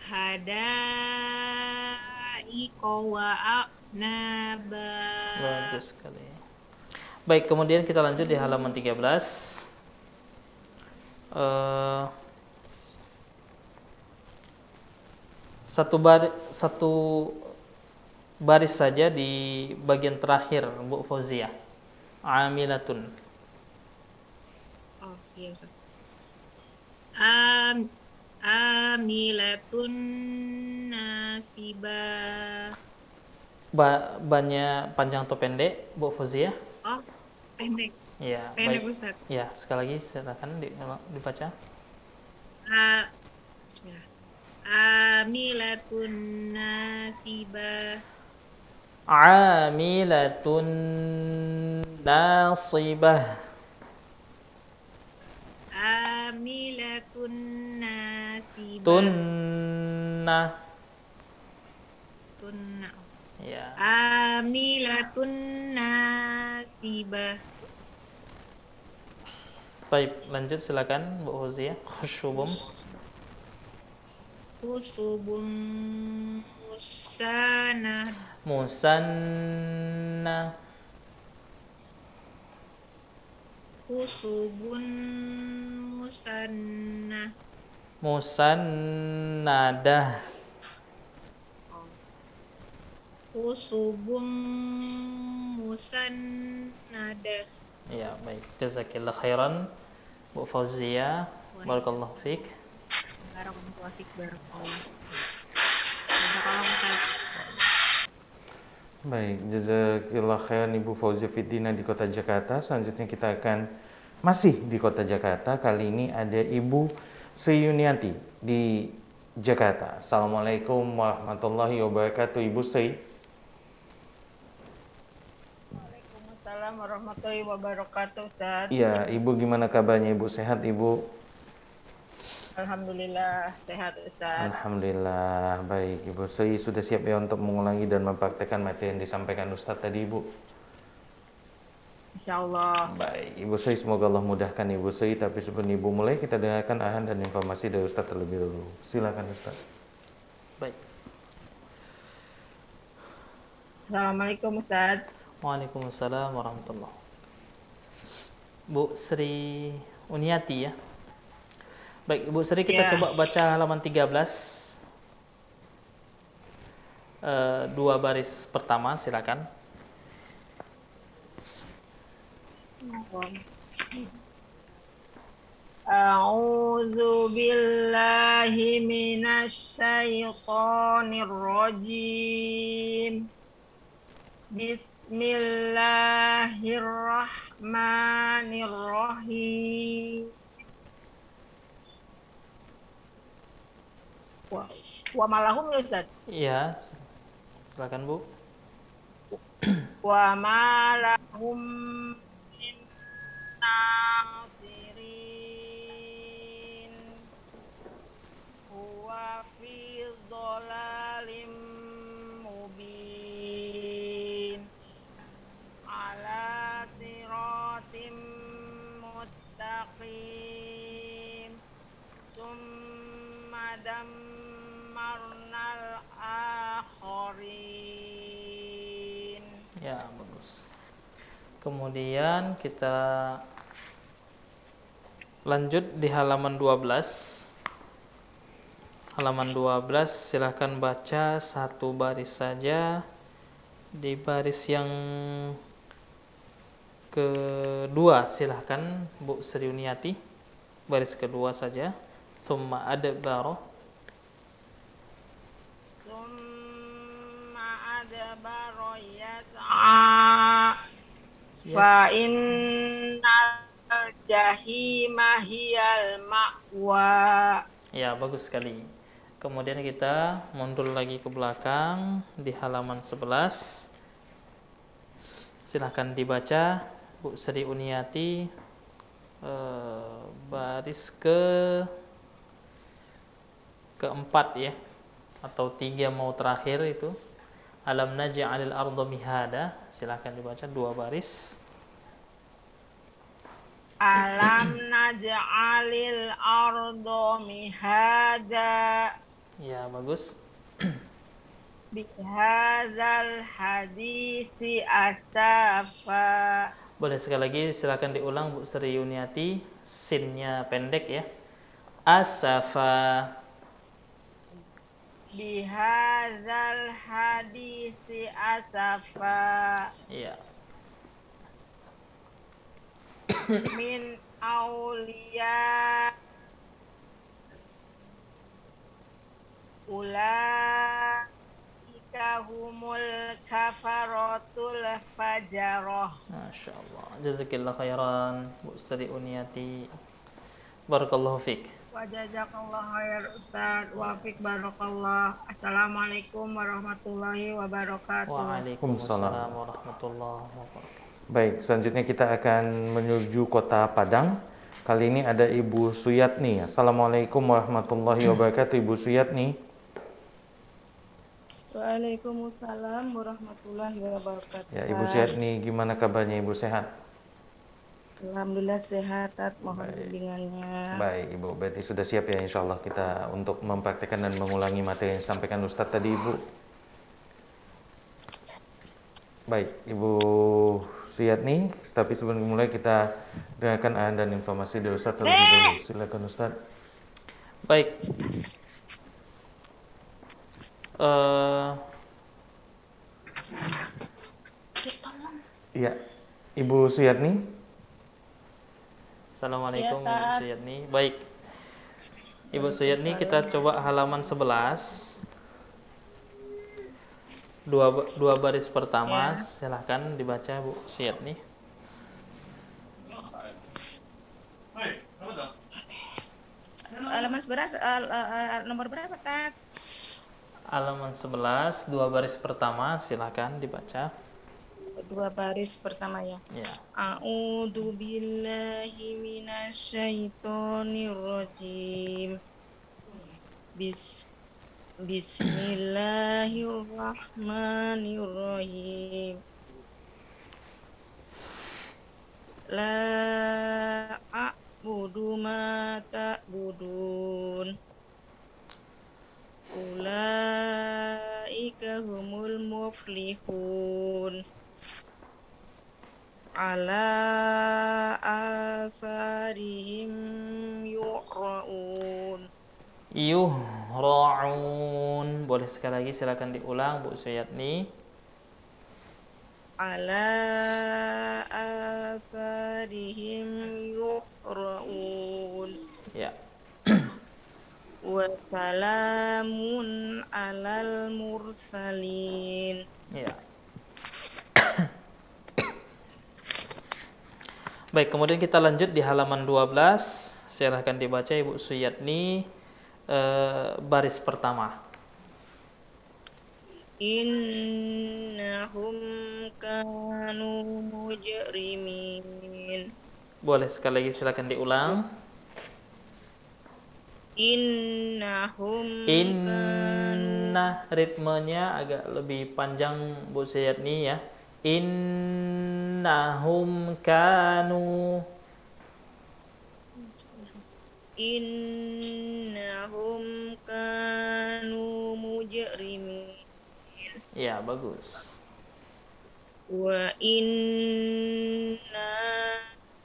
Hadaiqo wa a'naba. Bagus sekali. Baik, kemudian kita lanjut di halaman 13. Satu baris saja di bagian terakhir Bu Fauzia. Amilatun. Oh, iya Ustaz. Amilatun nasibah. Bannya panjang atau pendek Bu Fauzia? Oh, pendek. Ya, pendek baik. Ustaz. Ya, sekali lagi silakan dibaca. Bismillah. Amilatun nasibah. Amilatun nasibah. amilatun nasibah. Tunna. Tunna. Ya. Amilatun nasibah. Baik, lanjut silakan Bu Fauzia. Khusyubum. Usubum musana. Musanna. Usubun musanna. Musannadah. Usubum musannada. Ya, baik. Jazakillah khairan Bu Fauzia. Barakallahu fiik. Barakallahu fiik, barakallah. Jazakallah Ustaz. Baik, jazakillah khairan Ibu Fauzia Fiddina di Kota Jakarta. Selanjutnya kita akan masih di Kota Jakarta. Kali ini ada Ibu Sri Yunianti di Jakarta. Assalamualaikum warahmatullahi wabarakatuh, Ibu Sri. Waalaikumsalam warahmatullahi wabarakatuh, Ustaz. Iya, Ibu gimana kabarnya, Ibu? Sehat, Ibu? Alhamdulillah sehat, Ustaz. Alhamdulillah, baik. Ibu Sri sudah siap ya untuk mengulangi dan mempraktekkan materi yang disampaikan Ustadz tadi, Ibu? Insyaallah. Baik, Ibu Sri, semoga Allah mudahkan Ibu Sri. Tapi sebelum Ibu mulai, kita dengarkan arahan dan informasi dari Ustadz terlebih dahulu. Silakan, Ustadz. Baik. Assalamualaikum, Ustaz. Waalaikumsalam warahmatullahi. Bu Sri Uniati ya. Baik, Ibu Sri, kita coba baca halaman 13. Dua baris pertama, silakan. A'udzu billahi minasy syaithanir rajim. Bismillahirrahmanirrahim. Wa malahum ya, Ustaz? Iya, silakan Bu. Wa malahum min nasirin. Huwa fi dhalalim mubin. Ala siratim mustaqim. Summa dammarnal akhirin. Ya, bagus. Kemudian kita lanjut di halaman 12. Halaman 12, silahkan baca satu baris saja. Di baris yang kedua, silahkan Bu Sri Yuniati. Baris kedua saja. Summa adbaro. Summa adbaro yas'a. Fa innal jahima hiyal ma'wa. Ya, bagus sekali. Kemudian kita mundur lagi ke belakang di halaman 11. Silahkan dibaca Bu Sri Uniati, baris keempat ya, atau 3 mau terakhir itu. Alam naj'alil arda mihada. Silahkan dibaca 2 baris. Alam naj'alil arda mihada. Ya, bagus. Bihadzal hadisi asafa. Boleh sekali lagi silakan diulang Bu Sri Yuniati, sinnya pendek ya. Asafa. Bihadzal hadisi asafa. Iya. Min aulia ulaika humul kafaratul fajarah. Masya Allah. Jazakillah khairan Bu Sri Uniati. Barakallahu fiik. Wa jazakallah khair Ustaz. Wa fiik barakallah. Assalamualaikum warahmatullahi wabarakatuh. Waalaikumsalam warahmatullahi wabarakatuh. Baik, selanjutnya kita akan menuju Kota Padang. Kali ini ada Ibu Suyatni. Assalamualaikum warahmatullahi wabarakatuh, Ibu Suyatni. Waalaikumsalam warahmatullahi wabarakatuh. Ya, Ibu Suyatni, gimana kabarnya Ibu, sehat? Alhamdulillah sehat, mohon Baik. bimbingannya. Baik Ibu, berarti sudah siap ya insya Allah kita untuk mempraktekkan dan mengulangi materi yang disampaikan Ustadz tadi Ibu. Baik Ibu Suyatni, tapi sebelum mulai kita dengarkan arahan dan informasi dari Ustadz terlebih dahulu. Silakan Ustadz. Baik. Iya, Ibu Suyatni. Assalamualaikum Ya, Ibu Tat. Suyatni. Baik. Ibu Suyatni, kita coba halaman 11. Dua baris pertama, Ya. silahkan dibaca Bu Suyatni. Alamat beras nomor berapa, Tat? Halaman 11, dua baris pertama, silahkan dibaca. Dua baris pertama ya. Ya. A'udzu billahi minasyaitonir rajim. Bismillahirrahmanirrahim. La a'budu ma ta'budun. Ulaika humul muflihun. Ala atharihim yu'raun. Yuhra'un. Boleh sekali lagi silakan diulang Bu Suyatni. Ala atharihim yu'raun. Ya. Wassalamun alal mursalin. Ya. Baik, kemudian kita lanjut di halaman 12. Silahkan dibaca Ibu Suyatni, baris pertama. Innahum kanu mujrimin. Boleh sekali lagi silakan diulang. Innahum Inna, ritmenya agak lebih panjang Bu Suyatni ya. Innahum kanu. Innahum kanu mujrimin. Ya, bagus. Wa inna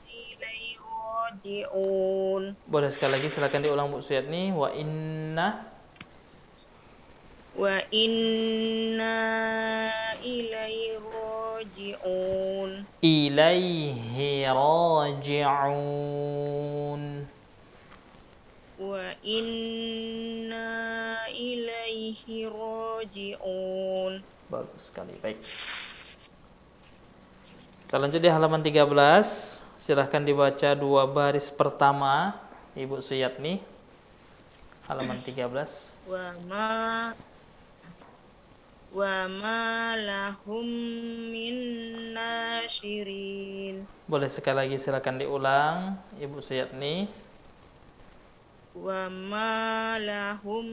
ilaihi raji'un. Boleh sekali lagi silakan diulang Bu Suyatni. Wa inna Ilaihi raji'un. ilaihi raji'un. Wa inna ilaihi raji'un. Bagus sekali, baik. Kita lanjut di halaman 13. Silahkan dibaca dua baris pertama Ibu Suyatni. Halaman 13. Wa ma lahum min nasyirin. Boleh sekali lagi silakan diulang Ibu Suyatni. Wa ma lahum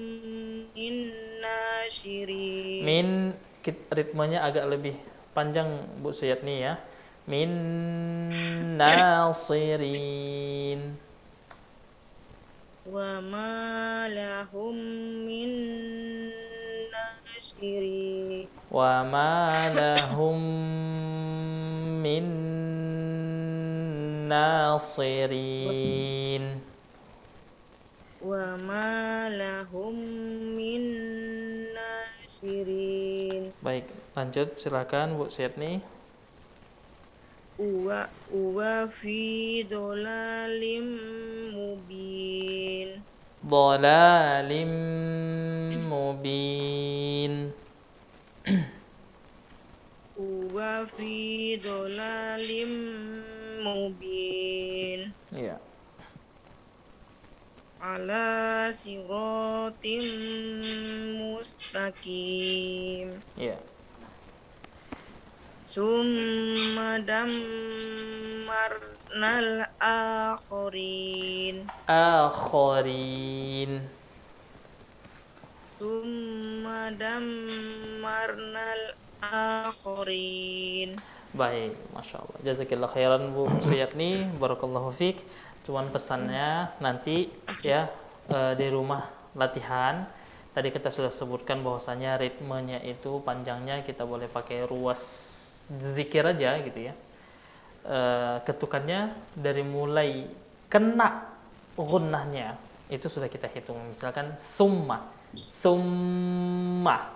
min nasyirin. Min, ritmenya agak lebih panjang Bu Suyatni ya. Min nasirin. Wa ma lahum min nasirin. Wa ma lahum min nasirin. Wa ma lahum min nasirin. Baik, lanjut silakan Bu Suyatni. Uwa fi dolalim mubin. Dhalalim mubin. Uwa fi dolalim mubin. Ya. Ala siratim mustaqim. Ya. Summa dammarna dammarnal akhirin. Akhirin. Tsumma dammarnal akhirin. Baik, Masya Allah. Jazakillah khairan Bu Suyatni, barakallahu fiik. Cuman pesannya nanti ya di rumah latihan. Tadi kita sudah sebutkan bahwasanya ritmenya itu panjangnya kita boleh pakai ruas zikir aja gitu ya. Ketukannya dari mulai kena gunnahnya itu sudah kita hitung. Misalkan summa, summa,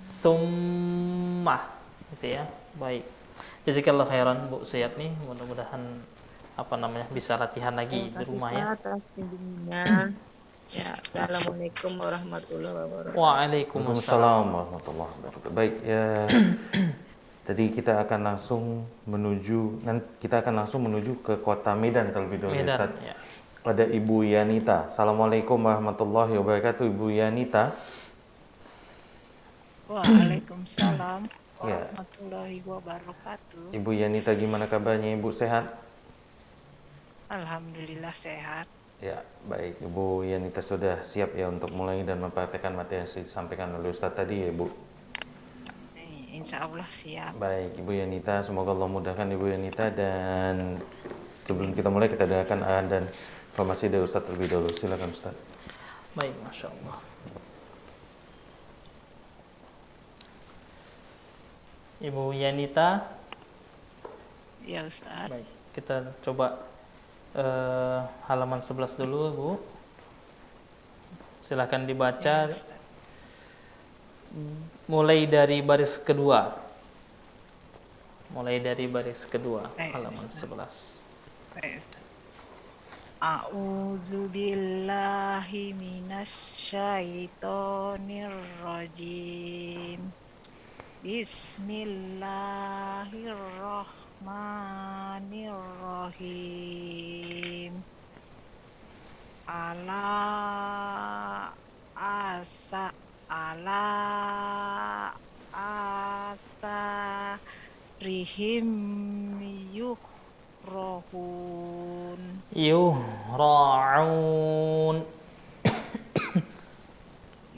summa, gitu ya. Baik. Jazakallahu khairan Bu Suyatni, mudah-mudahan bisa latihan lagi di rumah ya. Atas bimbingannya. Ya, assalamualaikum warahmatullahi wabarakatuh. Waalaikumsalam. warahmatullahi wabarakatuh. Baik ya. Tadi kita akan langsung menuju ke kota Medan terlebih dahulu. Medan, Ustaz. ya. Ada Ibu Yanita. Assalamualaikum warahmatullahi wabarakatuh, Ibu Yanita. Waalaikumsalam Ya. warahmatullahi wabarakatuh. Ibu Yanita, gimana kabarnya? Ibu sehat? Alhamdulillah sehat. Ya, baik. Ibu Yanita sudah siap ya untuk mulai dan mempraktekkan materi yang disampaikan oleh Ustaz tadi ya, Ibu? Insya Allah siap. Baik, Ibu Yanita, semoga Allah mudahkan Ibu Yanita. Dan sebelum kita mulai, kita doakan arahan dan informasi dari Ustaz terlebih dahulu. Silakan Ustaz. Baik, Masya Allah. Ibu Yanita. Ya Ustaz. Baik, kita coba halaman 11 dulu, Bu. Silakan dibaca. Ya, Ustaz. Mulai dari baris kedua. Halaman 11. Baik, Ustaz. A'udzu billahi minasyaitonir rajim. Bismillahirrahmanirrahim. Ala asa rihim yuhrahun. Yuhra'un.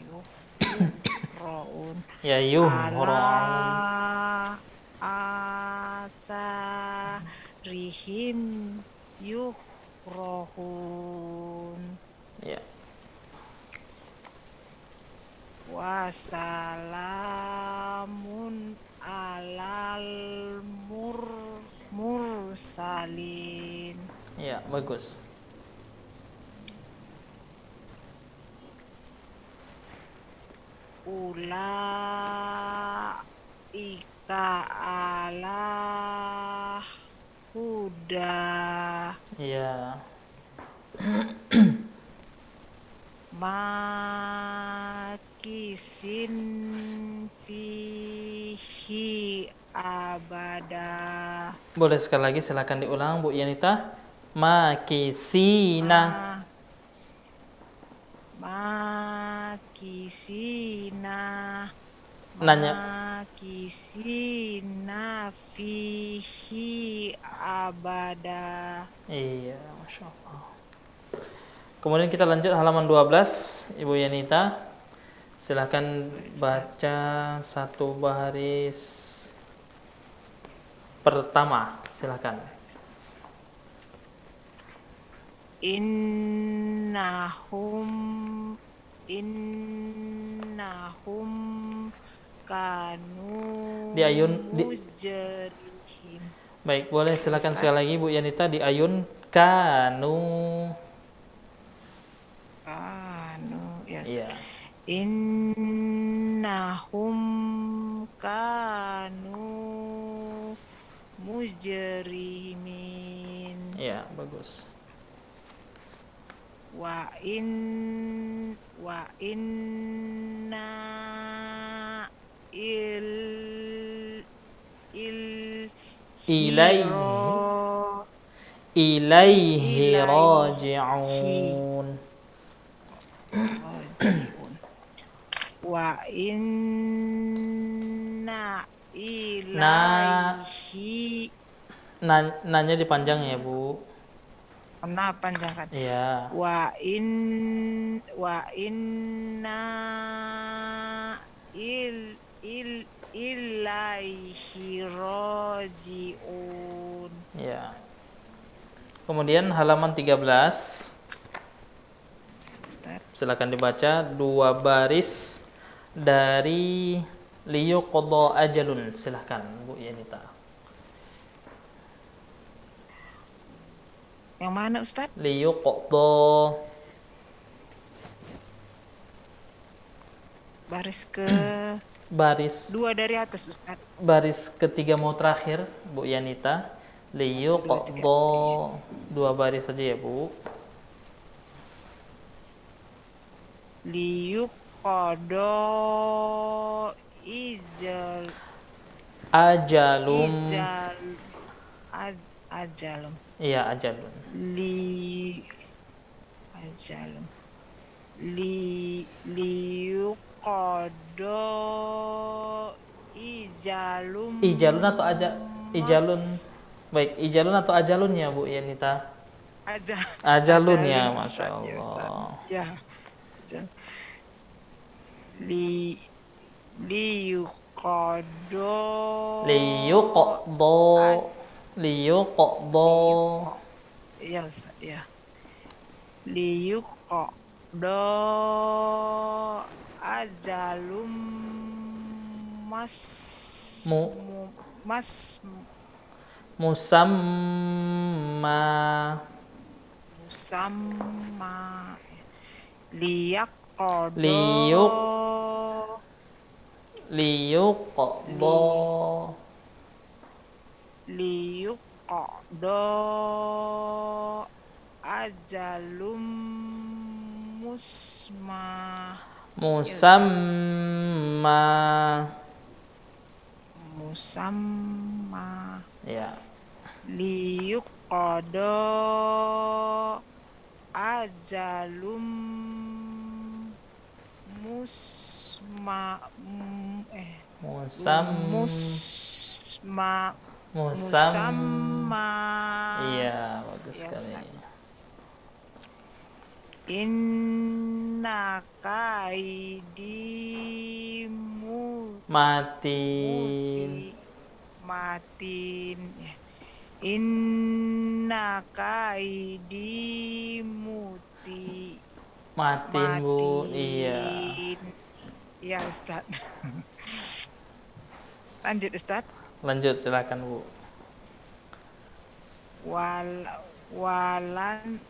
Yuhra'un. Ya, yuhra'un. Ala asa rihim yuhrahun. Ya. Wassalamun alal mursalin. Ya, bagus. Ulaika ala huda. Ya. Makisin fihi abada. Boleh sekali lagi, silakan diulang Bu Yanita. Makisina. Makisina. Nanya. Makisina fihi abada. Iya, Masya Allah. Kemudian kita lanjut halaman 12, Ibu Yanita. Silahkan baca satu baris pertama, silahkan. Innahum kanu Di ayun mujrihim. Baik, boleh silakan sekali lagi Bu Yanita di ayun kanu. Ya, Iya. Innahum kanu mujrimin. Iya, bagus. Wa inna ilaihi raji'un. Wa inna ilaihi Nanya dipanjang ya, Bu. Nah, panjangkan. Iya. Wa inna ilaihi rajiun. Ya. Kemudian halaman 13. Ustaz. Silakan dibaca 2 baris dari liyuqda ajalun. Silakan Bu Yanita. Yang mana Ustaz? Liyuqda. Baris ke Baris 2 dari atas Ustaz. Baris ketiga mau terakhir Bu Yanita. Liyuqda. 2 baris saja ya, Bu. Liyuqada Ajalum. ajalum. Iya, ajalun. Ajalum. Liyuqada Ijalun atau ijalun? Baik, ijalun atau ajalun ya Bu Yanita? Ajalun ya, Masya Allah. Ya. Liyuqada. Ya Ustaz, ya. Liyuqada ajalum musamma liyuqada ajalum musamma. Ya. Liyuqada ajalum musamma. Iya, bagus ya, sekali. Inna kaidimu matin. Inna kaidimuti matin Bu. Iya. Ya Ustaz. Lanjut Ustaz. Lanjut, silakan Bu. Walan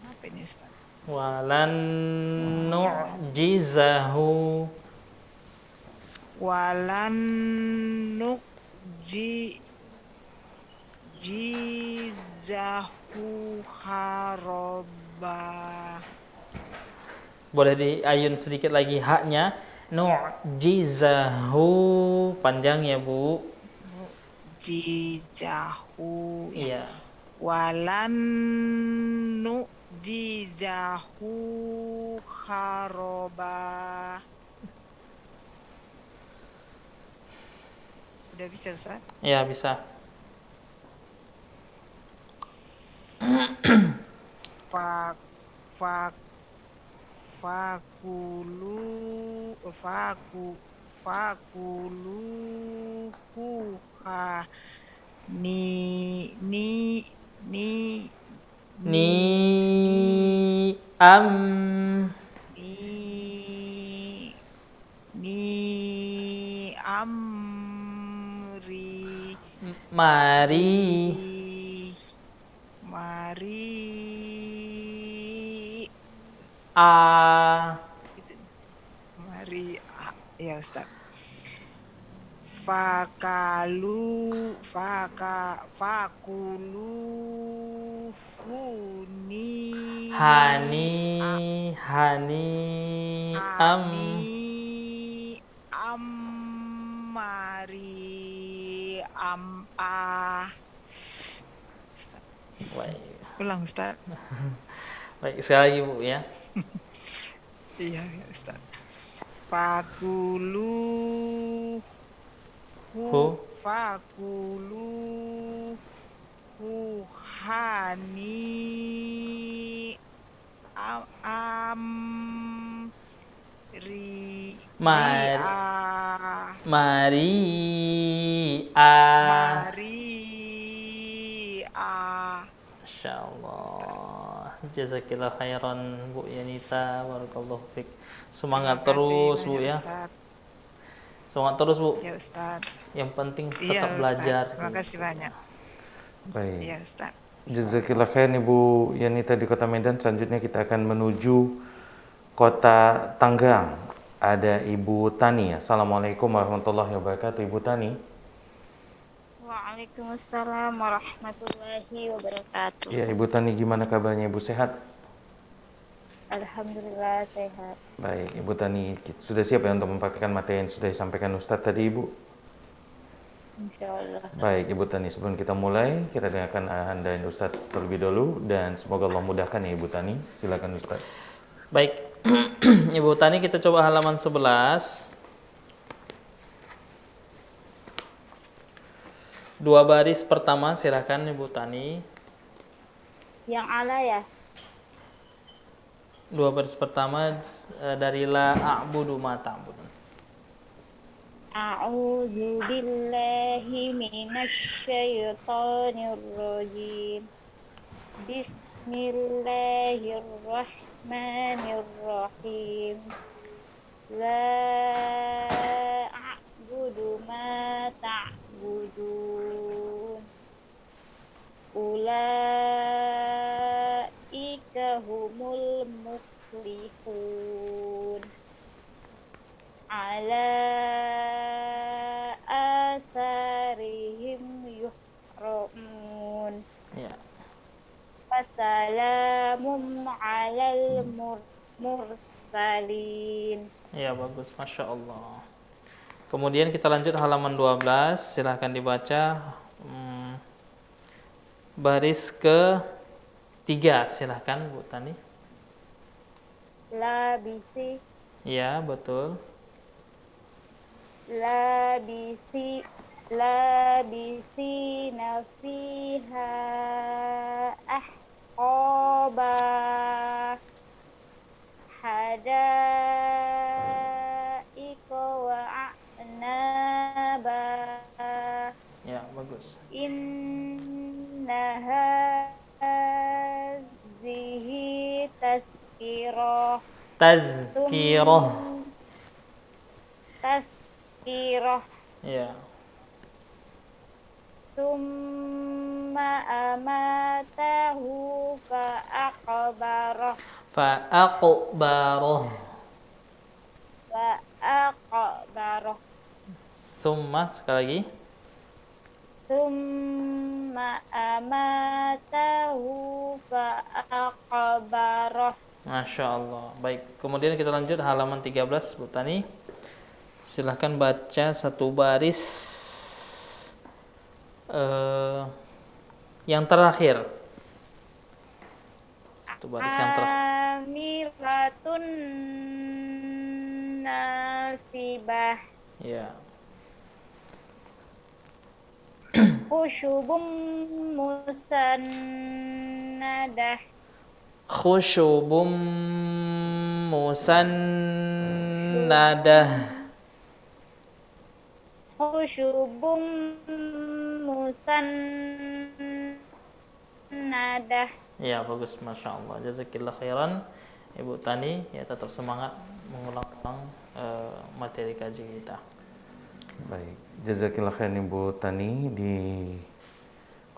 apa ini Ustaz? Walan nu'jizahu haraba. Boleh diayun sedikit lagi haknya. Nu'jizahu, panjang ya Bu. Nu'jizahu. Iya. Walan nu'jizahu haraba. Udah bisa Ustaz? Ya, bisa. Fakuluhu amri. Mari ya Ustaz. Fakuluhuni amari ulang Ustaz. Baik, sekali lagi Bu ya. Iya ya Ustaz. Fakulu Hu. fakulu hani am ri Mari. a Mari a. mari a. Masya Allah. Jazakillah khairan Bu Yanita. Barakallahu fiik. Terima Semangat kasih terus Bu banyak ya. Ustaz. Semangat terus Bu. Ya Ustaz. Yang penting Iya tetap Ustaz. belajar. Terima kasih gitu. banyak. Baik. Iya Ustaz. Jazakillah khairan Ibu Yanita di Kota Medan. Selanjutnya kita akan menuju Kota Tanggerang. Ada Ibu Tani. Assalamualaikum warahmatullahi wabarakatuh. Ibu Tani. Waalaikumsalam warahmatullahi wabarakatuh. Ya, Ibu Tani, gimana kabarnya? Ibu sehat? Alhamdulillah sehat. Baik, Ibu Tani, sudah siap ya untuk mempraktikkan materi yang sudah disampaikan Ustadz tadi, Ibu? Insya Allah. Baik, Ibu Tani, sebelum kita mulai, kita dengarkan arahan dari Ustadz terlebih dahulu, dan semoga Allah mudahkan ya Ibu Tani. Silakan Ustadz. Baik, Ibu Tani, kita coba halaman 11. 2 baris pertama, silakan Ibu Tani. Yang ala ya. 2 baris pertama dari la a'budu ma ta'budun. A'udzu billahi minasy syaithanir rajim. Bismillahirrahmanirrahim. La a'budu ma ta'budun. Ulaika humul muflihun. Ala asarihim yuhramun. Ya. Wassalamun alal mursalin. Ya, bagus, Masya Allah. Kemudian kita lanjut halaman 12, silahkan dibaca baris ke-3, silahkan Bu Tani. Labisi Ya, betul. labisina fiha ahqaba hadaika wa a'naba. Ya, bagus. Inna hazihi tazkirah. Tazkirah. Tazkirah. Ya. Summa amatahu fa'aqbarah. Fa'aqbarah. Fa'aqbarah. Summa, sekali lagi. Summa amatahu fa'aqbarah. Masya Allah. Baik, kemudian kita lanjut halaman 13, Bu Tani. Silahkan baca satu baris yang terakhir. Satu baris yang terakhir. Amiratun nasibah. Ya. Khusyubum musannadah. Khusyubum musannadah. Khusyubum musannadah. Ya, bagus, Masya Allah. Jazakillah khairan Ibu Tani. Ya, tetap semangat mengulang-ulang materi kaji kita. Baik, jazakillah khairan Ibu Tani di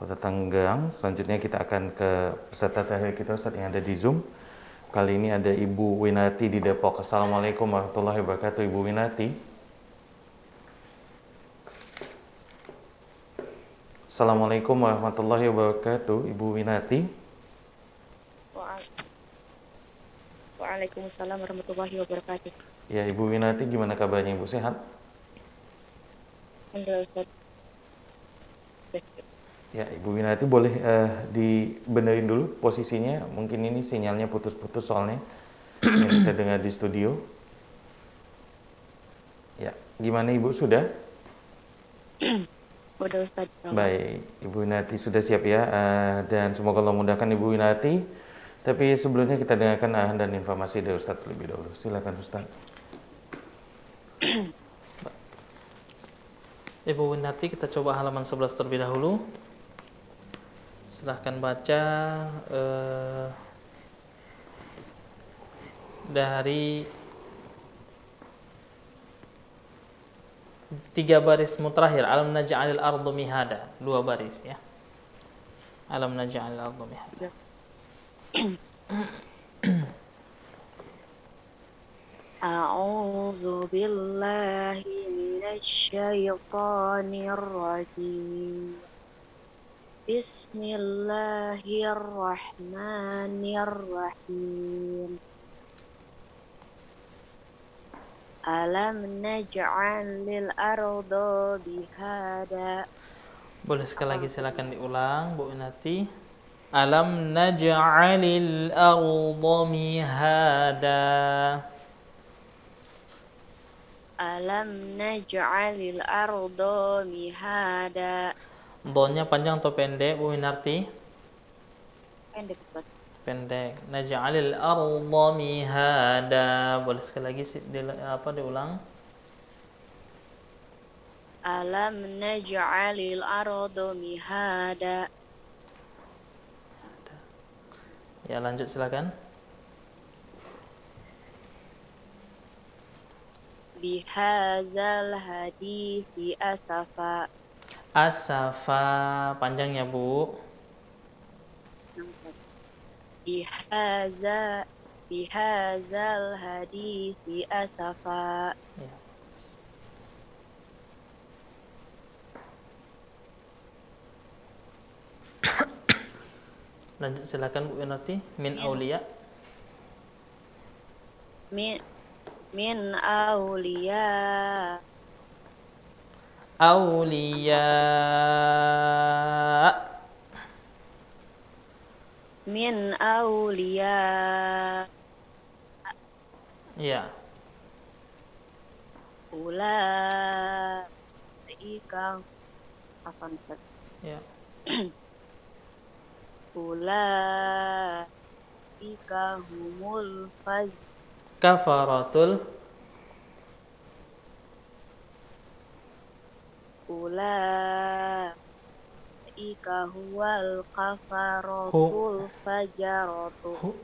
Kota Tanggerang. Selanjutnya kita akan ke peserta terakhir kita Ustaz yang ada di Zoom. Kali ini ada Ibu Winati di Depok. Assalamualaikum warahmatullahi wabarakatuh, Ibu Winati. Assalamualaikum warahmatullahi wabarakatuh, Ibu Winati. Waalaikumsalam warahmatullahi wabarakatuh. Ya, Ibu Winati, gimana kabarnya? Ibu sehat? Alhamdulillah. Ya, Ibu Winati boleh dibenerin dulu posisinya. Mungkin ini sinyalnya putus-putus soalnya yang kita dengar di studio. Gimana Ibu, sudah? Udah Ustaz. Baik, Ibu Winarti sudah siap ya, dan semoga Allah mudahkan Ibu Winarti. Tapi sebelumnya kita dengarkan arahan dan informasi dari Ustaz terlebih dahulu. Silakan Ustaz. Ibu Winarti, kita coba halaman 11 terlebih dahulu. Silahkan baca dari 3 barismu terakhir. Alam naj'alil ardu mihada, 2 baris ya. Alam naj'alil ardu mihada. A'udzu billahi minasy syaithanir rajim. Bismillahirrahmanirrahim. Alam naj'alil arda bihada. Boleh sekali lagi silakan diulang Bu Winarti. Alam naj'alil arda mihada. Alam naj'alil arda mihada. Donnya panjang atau pendek Bu Winarti? Pendek Ustaz. Pendek. Naj'alil arda mihada. Boleh sekali lagi diulang? Alam naj'alil arda mihada. Ya, lanjut silakan. Bihazal hadisi asafa. Asafa panjangnya Bu. Bihazal hadisi asafa. Ya. Lanjut silakan Bu Winarti. Min auliya. Min auliya. Auliya. Min auliya. Ya. Ulaika apa Ustaz? Ya. Ulaika humul Kafaratul. Ulaika huwal kafaratul fajaratu.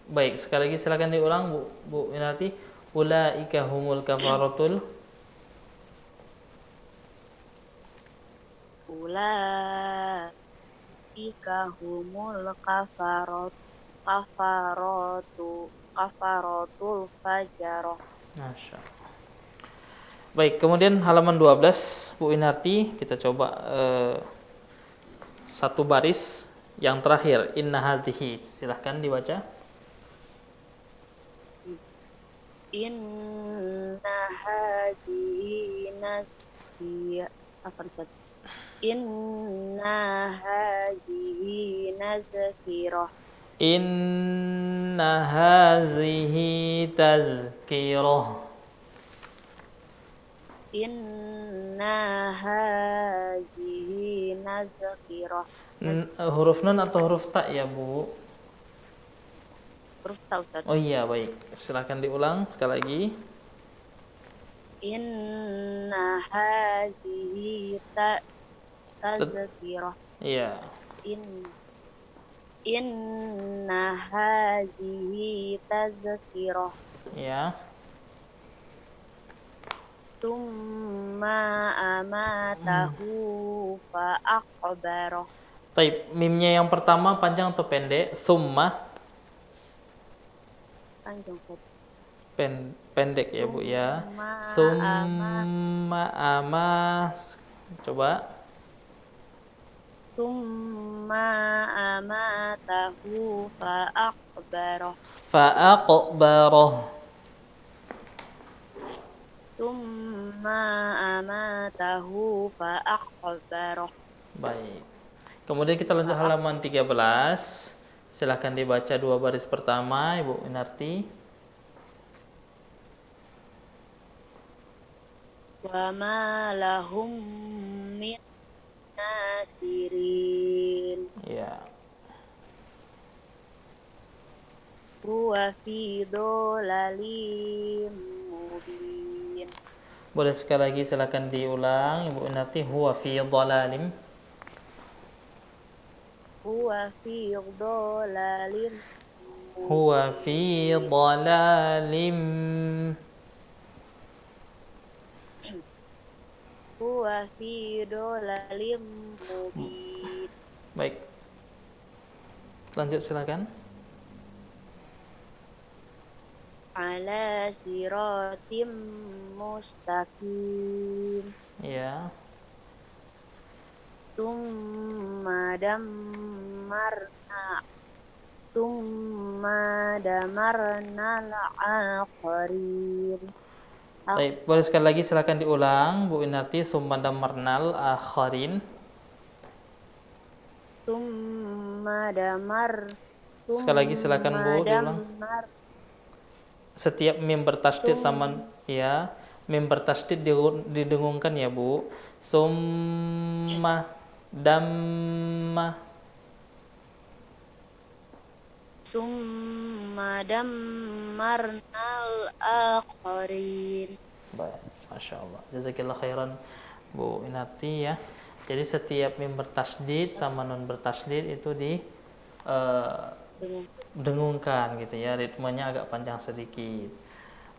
Baik, sekali lagi silakan diulang Bu Winarti. Ulaika humul kafaratul. Ulaika humul kafaratul fajarah. Masya Allah. Baik, kemudian halaman 12 Bu Winarti, kita coba satu baris yang terakhir, inna hadhihi. Silahkan dibaca. Inna hadhihi nazkiyah. Apa Ustaz? Inna hadhihi nazkirah. Inna hazihi tazkirah. Inna hazihi nazkirah. Huruf nun atau huruf ta ya Bu? Huruf ta Ustaz. Oh iya, baik. Silakan diulang sekali lagi. Inna hazihi tazkirah. Iya. Inna hazihi tazkirah. Ya. Summa amatahu fa aqbarah. Taib, mimnya yang pertama panjang atau pendek? Summa. Panjang Ustaz. Pendek ya Bu ya. Summa amas. Coba. Summa amatahu fa aqbarah. Fa aqbarah. Summa amatahu fa aqbarah. Baik. Kemudian kita lanjut halaman 13. Silahkan dibaca 2 baris pertama Ibu Winarti. wa ma lahum min nasirin. Ya. Huwa fi dhalalim mubin. Boleh sekali lagi silakan diulang Ibu Inarti. Huwa fi dhalalim. Huwa fi dhalalim. Huwa fi dhalalim. Huwa fi dhalalim mubin. Baik. Lanjut silakan. Ala siratim mustaqim. Ya. Summa damarna al-akhirin. Baik, boleh sekali lagi silakan diulang Bu Inarti. Summa damarnal akharin. Sekali lagi silakan Bu diulang. Setiap mim bertasydid sama ya, mim bertasydid didengungkan ya Bu. Summa damma. Summa dammarnal akhirin. Baik, Masya Allah. Jazakillah khairan Bu Inarti ya. Jadi setiap mim bertasydid sama nun bertasydid itu dengungkan gitu ya, ritmenya agak panjang sedikit.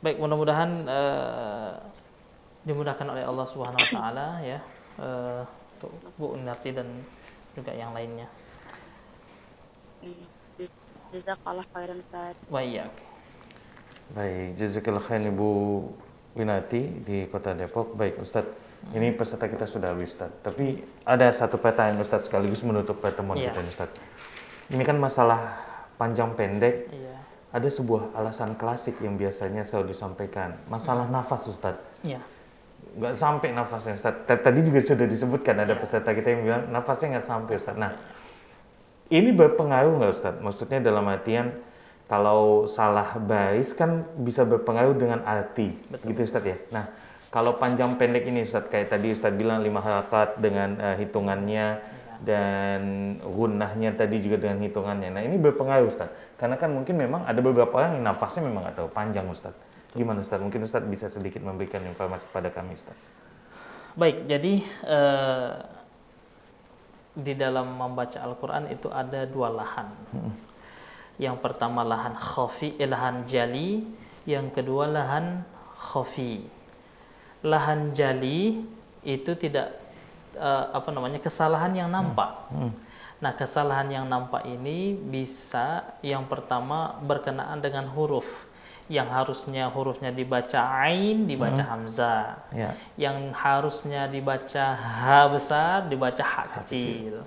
Baik, mudah-mudahan dimudahkan oleh Allah Subhanahu wa taala ya, untuk Bu Inarti dan juga yang lainnya. Jazakallah khairan Ustaz. Wa iyyak. Baik, jazakallah khairan Ibu Winati di Kota Depok. Baik Ustadz, ini peserta kita sudah habis Ustadz. Tapi ada satu pertanyaan Ustadz sekaligus menutup pertemuan kita Ustadz. Ini kan masalah panjang pendek. Iya. Ada sebuah alasan klasik yang biasanya selalu disampaikan. Masalah nafas Ustadz. Iya. Nggak sampai nafasnya Ustadz. Tadi juga sudah disebutkan ada peserta kita yang bilang nafasnya nggak sampai Ustadz. Nah, ini berpengaruh nggak Ustadz? Maksudnya dalam artian kalau salah bais kan bisa berpengaruh dengan arti. Betul. Gitu Ustadz ya. Nah, kalau panjang pendek ini Ustadz, kayak tadi Ustadz bilang 5 harakat dengan hitungannya, dan gunnahnya tadi juga dengan hitungannya. Nah, ini berpengaruh Ustadz. Karena kan mungkin memang ada beberapa orang yang nafasnya memang nggak tahu panjang Ustadz. Gimana Ustadz? Mungkin Ustadz bisa sedikit memberikan informasi kepada kami Ustadz. Baik, jadi di dalam membaca Al-Quran itu ada 2 lahan. Yang pertama lahan khafi, lahan jali. Yang kedua lahan khafi. Lahan jali itu tidak kesalahan yang nampak. Nah, kesalahan yang nampak ini bisa yang pertama berkenaan dengan huruf. Yang harusnya hurufnya dibaca ain, dibaca hamzah. Yang harusnya dibaca ha besar, dibaca ha kecil.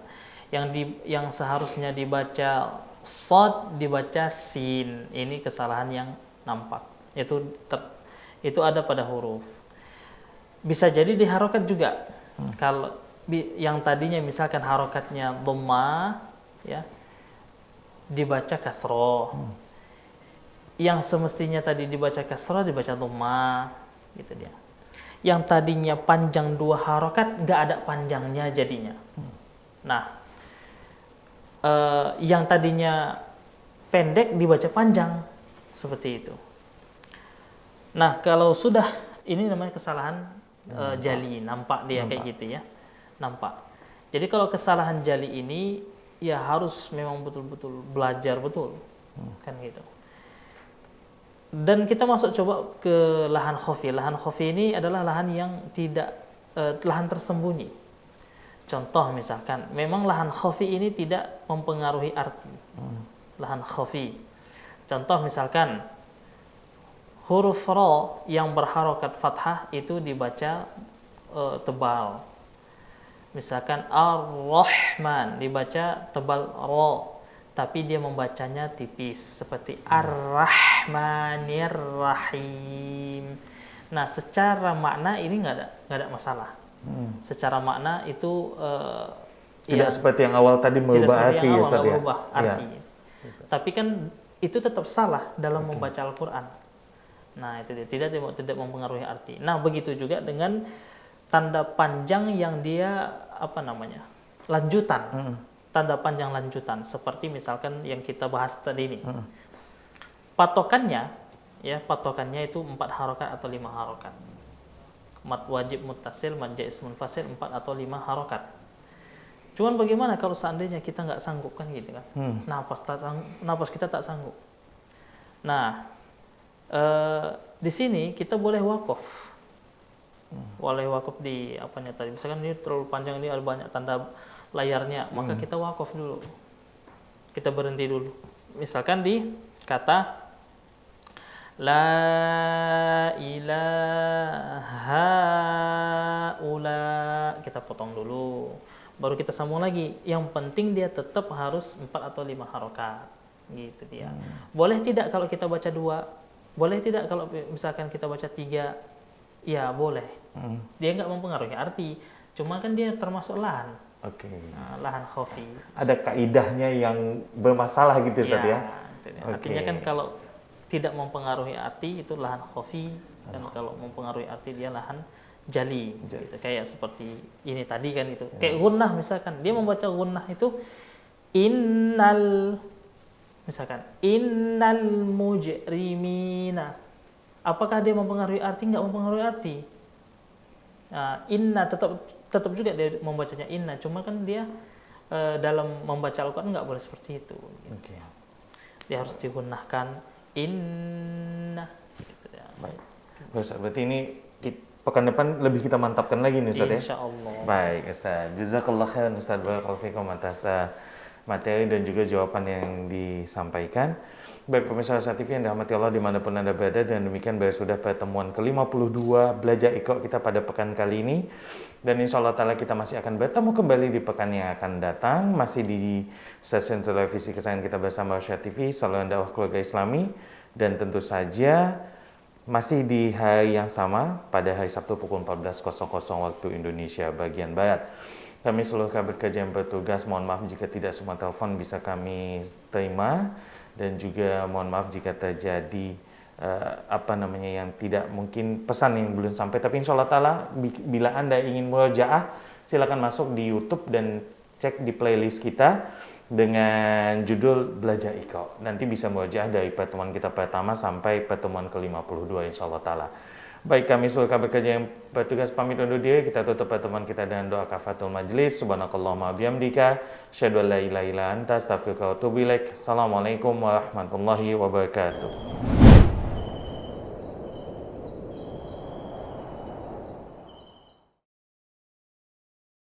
Yang seharusnya dibaca sod, dibaca sin. Ini kesalahan yang nampak. Itu ada pada huruf. Bisa jadi di harokat juga. Kalau yang tadinya misalkan harokatnya dhamma ya, dibaca kasroh. Yang semestinya tadi dibaca kasroh dibaca dhamma, gitu dia. Yang tadinya panjang 2 harokat nggak ada panjangnya jadinya. Nah, yang tadinya pendek dibaca panjang, seperti itu. Nah, kalau sudah ini namanya kesalahan jali, nampak dia kayak gitu ya, nampak. Jadi kalau kesalahan jali ini ya harus memang betul-betul belajar betul, kan gitu. Dan kita masuk coba ke lahan khafi. Lahan khafi ini adalah lahan yang tidak lahan tersembunyi. Contoh misalkan, memang lahan khafi ini tidak mempengaruhi arti. Lahan khafi. Contoh misalkan huruf ra yang berharokat fathah itu dibaca tebal. Misalkan ar-Rahman dibaca tebal ra, tapi dia membacanya tipis seperti ar-Rahmanir Rahim. Nah, secara makna ini nggak ada masalah. Secara makna itu tidak seperti yang awal tadi merubah arti ya, Ustaz ya. Arti. Tapi kan itu tetap salah dalam membaca Al-Quran. Nah, itu dia, tidak mempengaruhi arti. Nah, begitu juga dengan tanda panjang yang dia apa namanya? Lanjutan. Tanda panjang lanjutan seperti misalkan yang kita bahas tadi ini. Patokannya itu 4 harokat atau 5 harokat. Mad wajib muttasil, mad jaiz munfasil 4 atau 5 harokat. Cuman bagaimana kalau seandainya kita nggak sanggup kan gitu kan? Napas kita tak sanggup. Nah, di sini kita boleh wakaf. Boleh wakaf di apanya tadi. Misalkan ini terlalu panjang, ini ada banyak tanda layarnya, maka kita wakaf dulu. Kita berhenti dulu. Misalkan di kata la ilaha ula, kita potong dulu. Baru kita sambung lagi. Yang penting dia tetap harus 4 atau 5 harokat. Gitu dia. Boleh tidak kalau kita baca 2? Boleh tidak kalau misalkan kita baca 3? Ya boleh. Dia nggak mempengaruhi arti. Cuma kan dia termasuk lahan. Nah, lahan khafi. Ada kaidahnya yang bermasalah gitu Ustaz ya? Artinya kan kalau tidak mempengaruhi arti itu lahan khafi, dan kalau mempengaruhi arti dia lahan jali. Gitu. Kayak seperti ini tadi kan itu. Kayak gunnah misalkan, dia membaca gunnah itu innal mujrimina. Apakah dia mempengaruhi arti? Nggak mempengaruhi arti. Nah, inna tetap juga dia membacanya inna, cuma kan dia dalam membaca Al-Quran nggak boleh seperti itu. Gitu. Dia harus digunakan inna. Gitu ya. Baik. Berarti ini pekan depan lebih kita mantapkan lagi nih Ustaz ya? Insyaallah. Baik Ustaz. Jazakallah khairan Ustaz, barakallahu fikum atas materi dan juga jawaban yang disampaikan. Baik pemirsa Rasa TV yang dirahmati Allah dimanapun Anda berada, dan demikian sudah pertemuan ke-52 belajar Iqra kita pada pekan kali ini. Dan insya Allah ta'ala kita masih akan bertemu kembali di pekan yang akan datang, masih di stasiun televisi kesayangan kita bersama Rasa TV, saluran dakwah keluarga Islami, dan tentu saja masih di hari yang sama pada hari Sabtu pukul 14.00 waktu Indonesia bagian Barat. Kami seluruh kerabat kerja yang bertugas, mohon maaf jika tidak semua telepon bisa kami terima, dan juga mohon maaf jika terjadi yang tidak mungkin, pesan yang belum sampai. Tapi insya Allah ta'ala bila Anda ingin murojaah, silakan masuk di YouTube dan cek di playlist kita dengan judul Belajar Iqra. Nanti bisa murojaah dari pertemuan kita pertama sampai pertemuan ke-52 insya Allah ta'ala. Baik, kami seluruh kabar kerja yang bertugas pamit undur diri. Kita tutup pertemuan kita dengan doa kafatul majlis. Subhanakallahumma bihamdika, asyhadu an la ilaha illa anta, astaghfiruka wa atubu ilaik. Assalamualaikum warahmatullahi wabarakatuh.